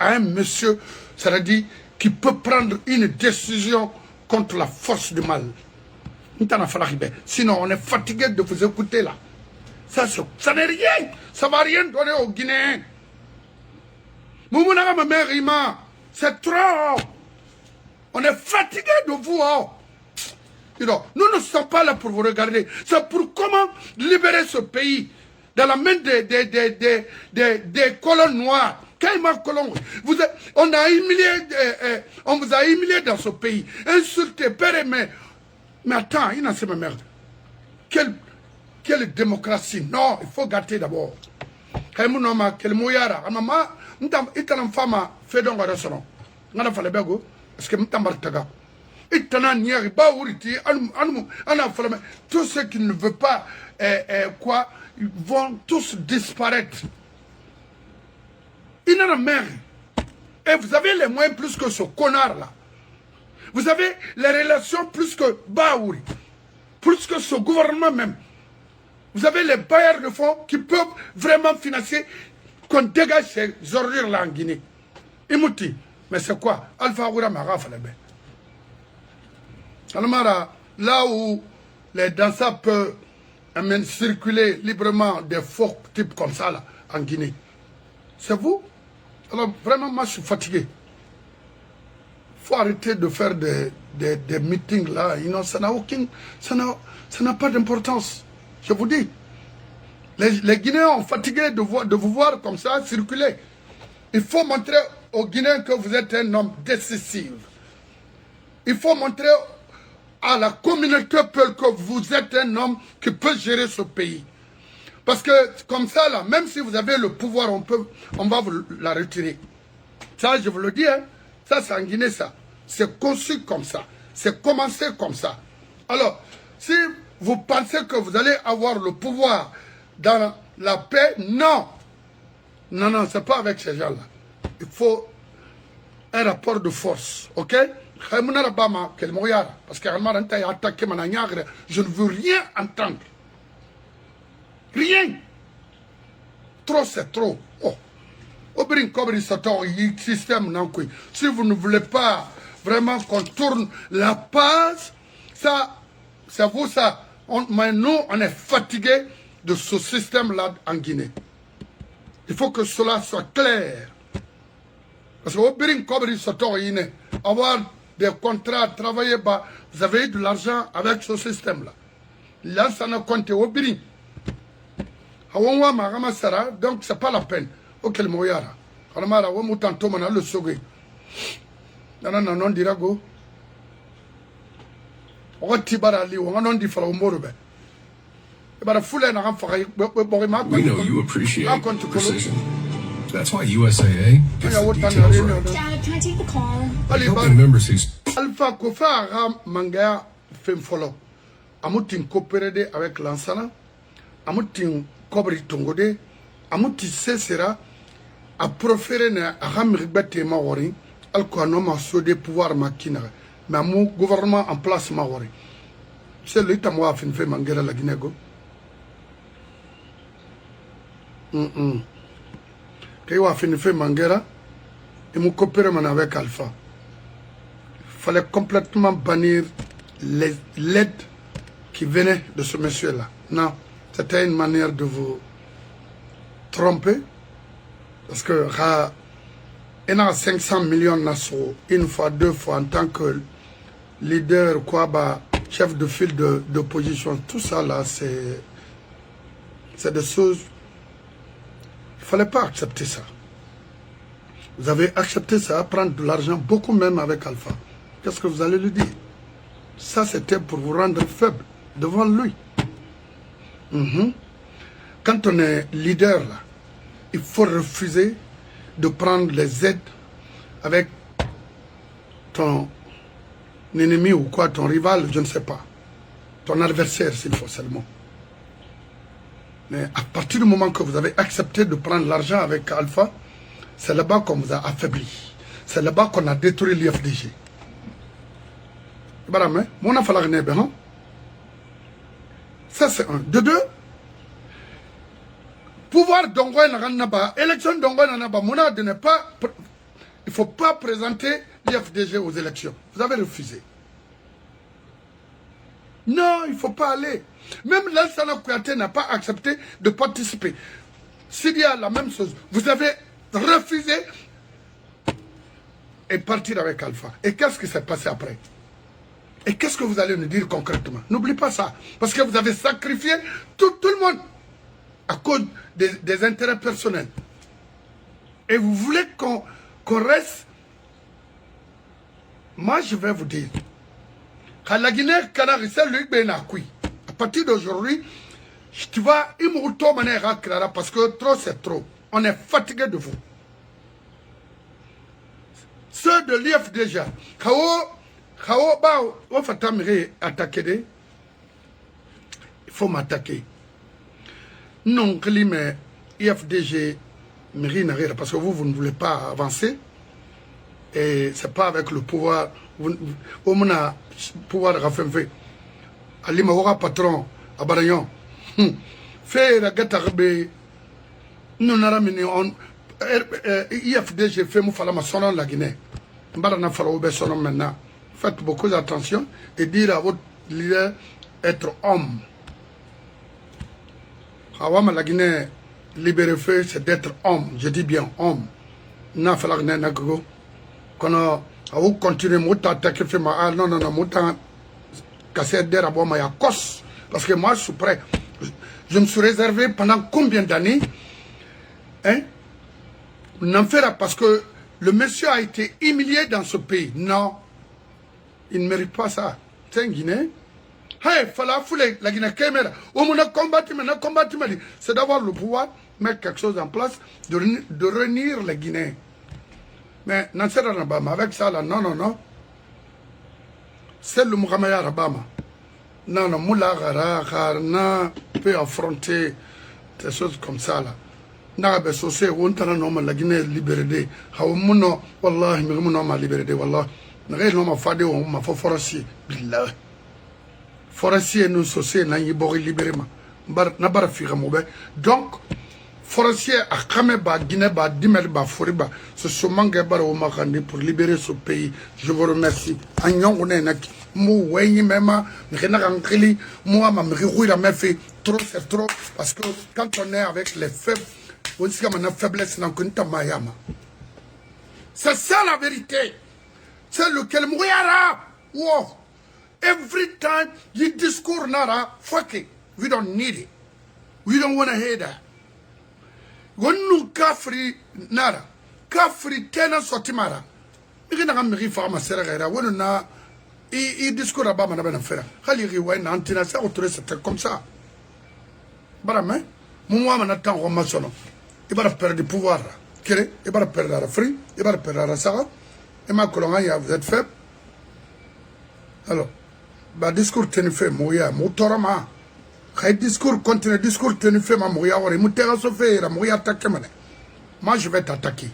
un monsieur, c'est-à-dire qui peut prendre une décision contre la force du mal. Sinon, on est fatigué de vous écouter là. Ça n'est rien. Ça ne va rien donner aux Guinéens. C'est trop. On est fatigué de vous. Nous ne sommes pas là pour vous regarder. C'est pour comment libérer ce pays dans la main des colons noirs. Colons, on vous a humilié dans ce pays. Insulté, père et mère. Mais attends, il n'a pas ma mère. Quelle démocratie? Non, il faut gâter d'abord. Quel moyara. Maman, il y a une femme fait dans un restaurant. On a fait le bégo. Parce que je suis tous ceux qui ne veulent pas ils vont tous disparaître. Il n'en a mère. Et vous avez les moyens plus que ce connard là. Vous avez les relations plus que Baouri, plus que ce gouvernement même. Vous avez les bailleurs de fonds qui peuvent vraiment financer qu'on dégage ces ordures là en Guinée. Imouti. Mais c'est quoi? Alpha Oura Maraf Falebe. Alors, là où les danseurs peuvent circuler librement des faux types comme ça là, en Guinée, c'est vous? Alors vraiment, moi je suis fatigué. Il faut arrêter de faire des meetings là. Ça n'a pas d'importance. Je vous dis. Les Guinéens ont fatigué de vous voir comme ça circuler. Il faut montrer aux Guinéens que vous êtes un homme décisif. Il faut montrer à la communauté Peul que vous êtes un homme qui peut gérer ce pays. Parce que comme ça, là, même si vous avez le pouvoir, on va vous la retirer. Ça, je vous le dis, hein, ça c'est en Guinée, ça. C'est conçu comme ça. C'est commencé comme ça. Alors, si vous pensez que vous allez avoir le pouvoir dans la paix, non. Non, non, c'est pas avec ces gens-là. Il faut un rapport de force, ok? Parce que je ne veux rien entendre. Rien. Trop, c'est trop. Oh. Si vous ne voulez pas vraiment qu'on tourne la page, ça vaut ça. Mais nous, on est fatigués de ce système-là en Guinée. Il faut que cela soit clair. Parce que avoir des contrats, travailler, vous avez eu de l'argent avec ce système-là. Là, ça ne compte au Birin. Donc, c'est pas la peine. Ok, le moyara. Alors, on m'a tantôt le sogé. Non, dirago. On va tibarali, on va dire au morbe. We know you appreciate precision. That's why USAA gets the details right. Dad, can I take the car? Helping members who's Alpha Kofa Ram Manga Femfolo. Amutin coopéré avec l'Ansana. Amutin Kobri Tongode. Amuti Sesera. a proféré ne a hamrigbete mawori alko anoma sode pouvoir makina mais mon gouvernement en place mawori c'est l'état moi fin fait mangera la Guinée go kay wa fin fait mangera et mon coopérer avec Alpha. Il fallait complètement bannir l'aide qui venait de ce monsieur-là. Non, c'était une manière de vous tromper. Parce que il y a 500 millions une fois, deux fois en tant que leader, quoi, bah, chef de file d'opposition. Tout ça là, c'est des choses. Il ne fallait pas accepter ça. Vous avez accepté ça, prendre de l'argent, beaucoup même avec Alpha. Qu'est-ce que vous allez lui dire? Ça, c'était pour vous rendre faible devant lui. Quand on est leader, là, il faut refuser de prendre les aides avec ton ennemi ou quoi, ton rival, je ne sais pas. Ton adversaire, s'il faut seulement. Mais à partir du moment que vous avez accepté de prendre l'argent avec Alpha, c'est là-bas qu'on vous a affaibli. C'est là-bas qu'on a détruit l'IFDG. Ça, c'est un. De deux, pouvoir d'Ongoy Naranaba, élection d'Ongoy Naranaba, Mouna de ne pas. Il ne faut pas présenter l'IFDG aux élections. Vous avez refusé. Non, il ne faut pas aller. Même Lansana Kouyaté n'a pas accepté de participer. S'il y a la même chose, vous avez refusé et partir avec Alpha. Et qu'est-ce qui s'est passé après? Et qu'est-ce que vous allez nous dire concrètement? N'oubliez pas ça. Parce que vous avez sacrifié tout le monde à cause des intérêts personnels. Et vous voulez qu'on reste. Moi, je vais vous dire. À la Guinée, à partir d'aujourd'hui, tu vas parce que trop c'est trop. On est fatigué de vous. Ceux de l'IF déjà. Il faut m'attaquer. Non, mais IFDG, parce que vous ne voulez pas avancer. Et c'est pas avec le pouvoir. Au moins, pouvoir de Rafenfe. Ali Mahora patron, à Barayon. Fait la gâte nous n'avons IFDG fait Moufalama sonon la Guinée. Barana Falaoube sonon maintenant. Faites beaucoup d'attention et dire à votre leader être homme. Hawama la Guinée libéré fait, c'est d'être homme. Je dis bien homme. N'a fallu que n'ago. Quand on continue à attaquer, non, mouta casser der à boire ma cos. Parce que moi, je suis prêt. Je me suis réservé pendant combien d'années? Hein? N'en fera parce que le monsieur a été humilié dans ce pays. Non. Il ne mérite pas ça. C'est un Guinéen. Hey, fallait fouler la Guinée Caméra. On a combattu, c'est d'avoir le pouvoir, mettre quelque chose en place, de réunir les Guinéens. Mais Nasser Rabama, avec ça, là, non. C'est le Mohamed Rabama. Non, Moula Gara peut affronter des choses comme ça, là. N'abe sosé, on t'a nommé la Guinée libérée. Haoumono, Wallah, Mimono m'a libéré, Wallah. N'aie non m'a fadé, on m'a fait forestier. Billah. Forestier, nous sosé, n'a y bori libérément. N'a pas fait donc, forestier a Kameba, Guinée-Ba, Dimelba, Foriba, ce sont Mangaba au Makandi pour libérer ce pays. Je vous remercie. Agnon, on est naki. Mou, Wayne, Mema, Renankili, moi, ma mriouira m'a fait trop, c'est trop. Parce que quand on est avec les faibles, on sait qu'on a faiblesse dans le Mayama. C'est ça la vérité. C'est lequel Mouyara. Wow. Every time you discours nara, fuck it. We don't need it. We don't want to hear that. Wonu kafri nara. Kafri tena sotimara. Migina gamiri fama serera. Wonu na i discours abama na bena fera. Khali riwa na antina sa autorisé c'était comme ça. Barame. Mouwa manatan roma sono. Il va perdre du pouvoir. Il va perdre la free. Il va perdre la Sarah. Et ma colonne, vous êtes faible. Alors, le discours tenu fait, mouya, moutorama. Le discours continue, discours tenu fait, ma mouya, ou moutéra se fait, la mouya attaque. moi je vais t'attaquer.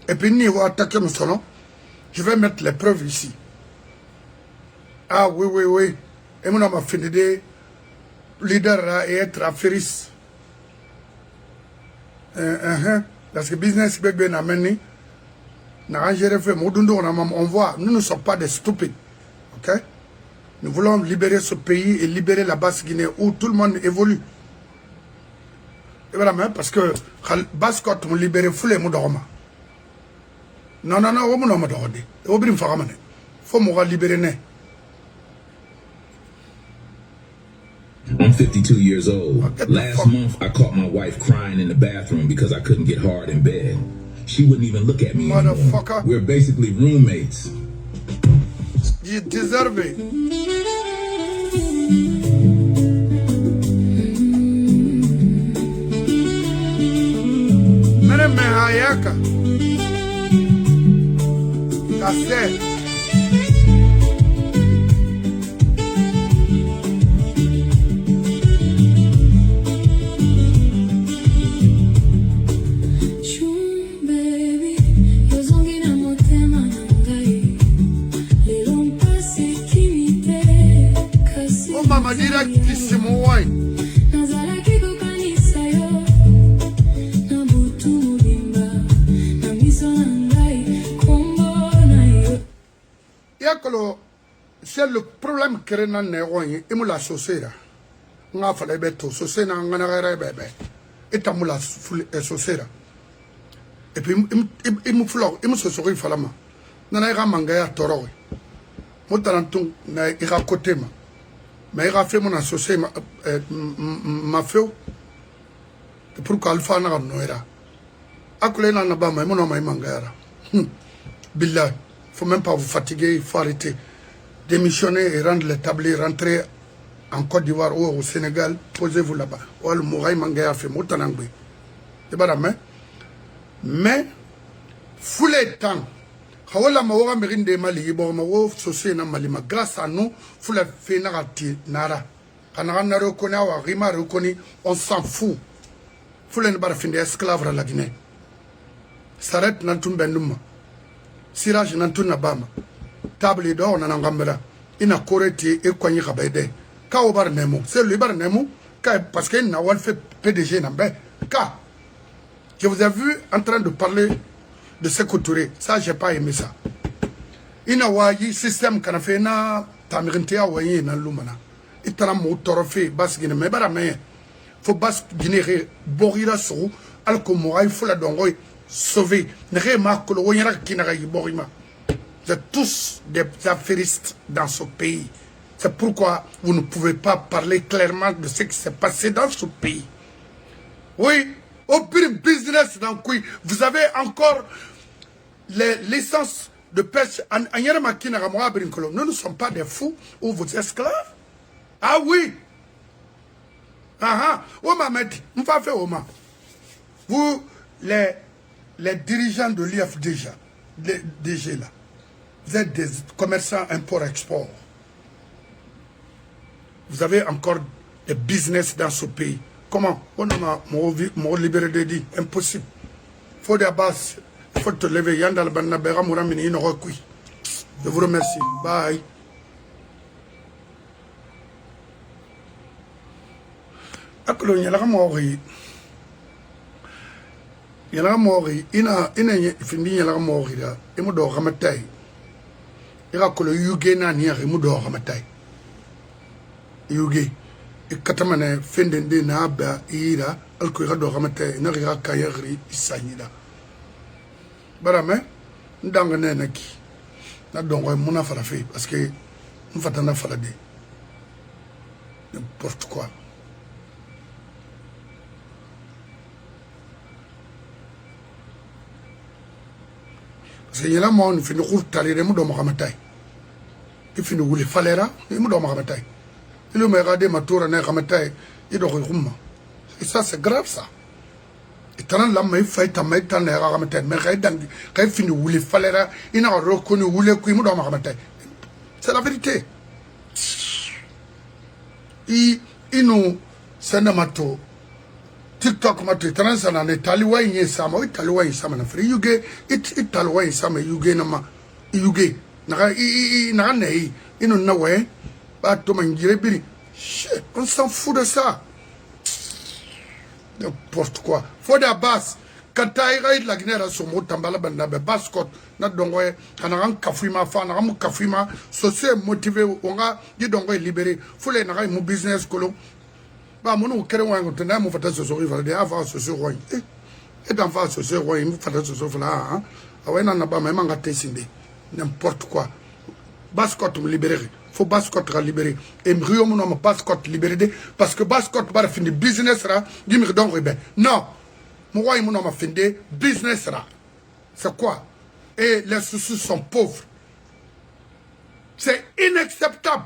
Et puis ni va attaquer nous selon, je vais mettre les preuves ici. Ah oui. Et mon m'a fini de leader et être affairiste. Parce que business bébé n'a mené. On voit, nous ne sommes pas des stupides. Ok? Nous voulons libérer ce pays et libérer la Basse-Guinée où tout le monde évolue. Et voilà, parce que Basse-Côte nous libérer fou les moudoroma. Non, on m'a dit. Il faut me libérer. I'm 52 years old. Last month, I caught my wife crying in the bathroom because I couldn't get hard in bed. She wouldn't even look at me anymore. We're basically roommates. You deserve it. Mene mehayaka. Kase. Mama directissimo wine. Yakolo, c'est le problème que l'on a eu, et la société. On a fait les bêtes, société, on a fait bébé. Et t'as la société. Et puis, il me flore, il me se sourit falama. Nana ira mangaya toro. Motarantung, na ira côté ma. Mais il a fait mon associé, ma feu. Pourquoi Alpha n'a pas noira? Akulé n'a pas mon nom, mangara. Billah, il ne faut même pas vous fatiguer, il faut arrêter. Démissionner et rendre l'établi, rentrer en Côte d'Ivoire ou au Sénégal, posez-vous là-bas. Ou le Mouraï Mangaya fait Moutanangui. C'est pas la main. Mais, foulez temps. Hawala mawa mirinde mali bo mawo sosé na malima grâce à nous fula fenarati nara kana na rekona wa rima rekoni on s'en fout fula ne bara finde esclave la Guinée saret nantum benduma sirage nantum na bama table do na ngambela ina koreti e kwanyi kabaide ka o bar nemo c'est lui bar nemo parce que na wal fait PDG na be ka je vous ai vu en train de parler de Sékou Touré, ça j'ai pas aimé ça. Ina wayi système kana fe na tamirintia wayi na lumana. Itana mo torofe bas Guinée mais bara mais faut bas Guinée borira so alko moray fula dongoy sauver ne ma ko wonyara kinara yi borima. Vous êtes tous des affairistes dans ce pays. C'est pourquoi vous ne pouvez pas parler clairement de ce qui s'est passé dans ce pays. Oui, au pire business dans quoi vous avez encore les licences de pêche. Nous ne sommes pas des fous ou vos esclaves. Ah oui. Vous, les dirigeants de l'IFDG, là, vous êtes des commerçants import-export. Vous avez encore des business dans ce pays. Comment? On a mon libéré de dit. Impossible. Faut des bases. Il faut te lever. Yandal Banabera Mouramini Inokui. Je vous remercie. Bye. Aklo Yalaga Mori. Yalaga Mori. Ina Findi Yalaga Mori. Imudo Ramatai. Irakolo Yugena Nia Imudo Ramatai. Yuge. Et katamane fendende na aba ira alko irado ramate na rira kayari isanyida barame ndanga nenaki na dongo muna fara fe parce que on fatana fara de n'importe quoi parce que yela mo on fini khurtali re mu do mo ramatai il fini wuli falera mu do mo ramatai. Il me regarde ma tour en rametaille, il doit rouler. Et ça, c'est grave, ça. Et tant là, mais il faut être mais tant les rametaille. Mais quand il finit où il fallait, il n'a reconnu où il est, il m'a rametaille. C'est la vérité. Il nous, c'est un amato. TikTok matu transa na ne taliwa yin sama o taliwa yin sama na free yuge it taliwa yin sama yuge na ma yuge na na ne ino na we ba to mangire biri shit on s'en fout de ça n'importe quoi faut de base quand taïra la gnera so mo tambala banda be baskot na dongoye kana ran kafima fa na ram kafima so c'est motivé onga di dongoye libéré fule na ga mu business kolo ba mo no kere wango tena mo fata so so ifa de ava so so roy et dans fa so so roy mo fata so so fala awena na ba ma nga tesinde n'importe quoi baskot me libéré faut baskot ra libéré et mrio mo no baskot libéré parce que baskot ba fini business ra di mi donc ben non moi, mon homme a fait des business là. C'est quoi? Et les sous sont pauvres. C'est inacceptable.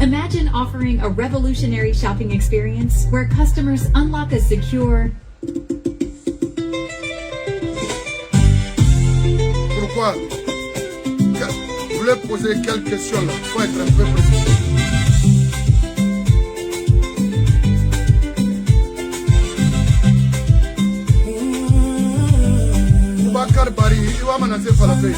Imagine offering a revolutionary shopping experience where customers unlock a secure. Pourquoi? Je voulais poser quelques questions là. Il faut être un peu précis. Bakar Bari, il va menacer Falafel.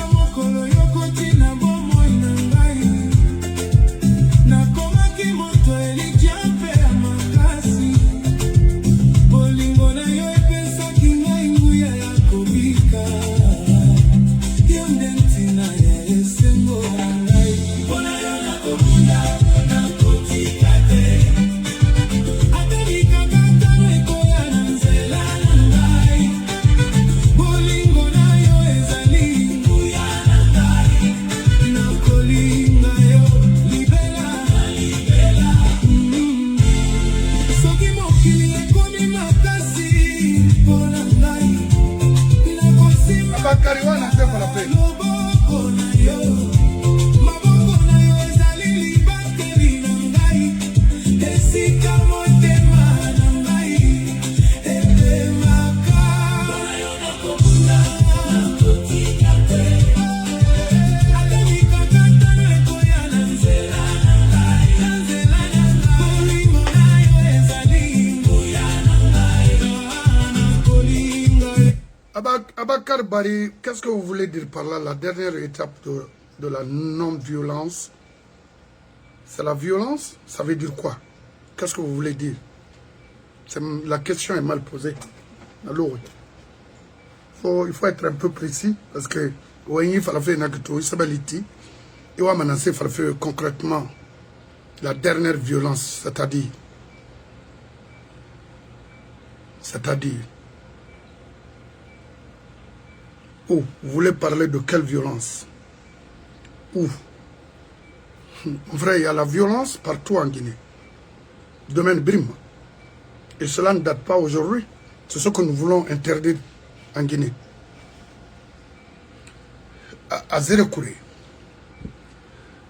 Abakar Bari, qu'est-ce que vous voulez dire par là, la dernière étape de la non-violence? C'est la violence? Ça veut dire quoi? Qu'est-ce que vous voulez dire? La question est mal posée. Alors, il faut être un peu précis, parce que il faut faire concrètement la dernière violence, c'est-à-dire où vous voulez parler de quelle violence? Où? En vrai, il y a la violence partout en Guinée. Domaine Brim. Et cela ne date pas aujourd'hui. C'est ce que nous voulons interdire en Guinée. À Zérekouré,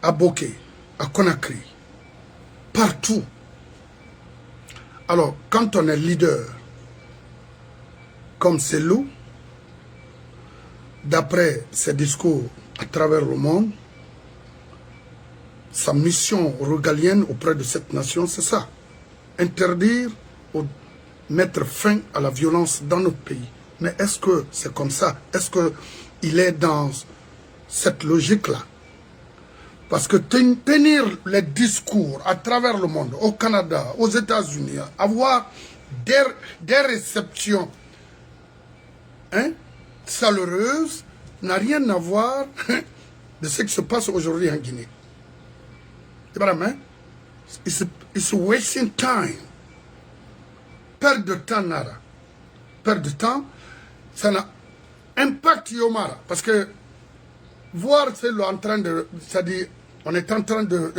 à Boké, à Conakry, partout. Alors, quand on est leader, comme c'est loup, d'après ses discours à travers le monde, sa mission régalienne auprès de cette nation, c'est ça. Interdire ou mettre fin à la violence dans notre pays. Mais est-ce que c'est comme ça? Est-ce qu'il est dans cette logique-là? Parce que tenir les discours à travers le monde, au Canada, aux États-Unis, avoir des réceptions chaleureuse n'a rien à voir de ce qui se passe aujourd'hui en Guinée. C'est pas la It's wasting time. Perdre de temps, nada. Perdre de temps, ça n'a impact Yomara. Parce que voir c'est en train de... C'est-à-dire, on est en train de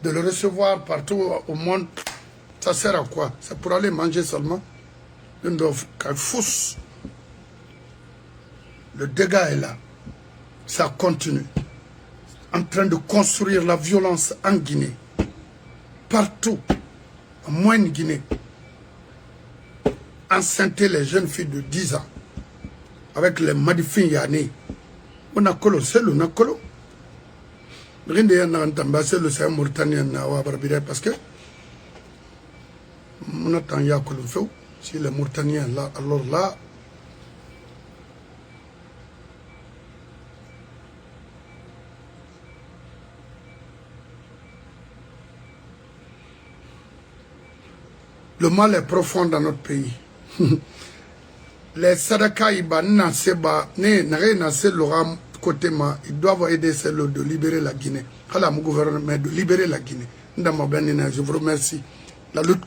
le recevoir partout au monde. Ça sert à quoi? C'est pour aller manger seulement. Une fausse. Le dégât est là. Ça continue. En train de construire la violence en Guinée. Partout. En moyenne Guinée. Enceinter les jeunes filles de 10 ans. Avec les madifins Yané. On a colo, c'est le Nakolo. Rinde ya na ntambase le sa Mauritanie na wa barbire parce que on attend ya kolon feu si les Mauritaniens là alors là le mal est profond dans notre pays. Les Sadaka Iba Naseba, Loram côté ma, ils doivent aider celle de libérer la Guinée. Mon gouvernement de libérer la Guinée. Je vous remercie. La lutte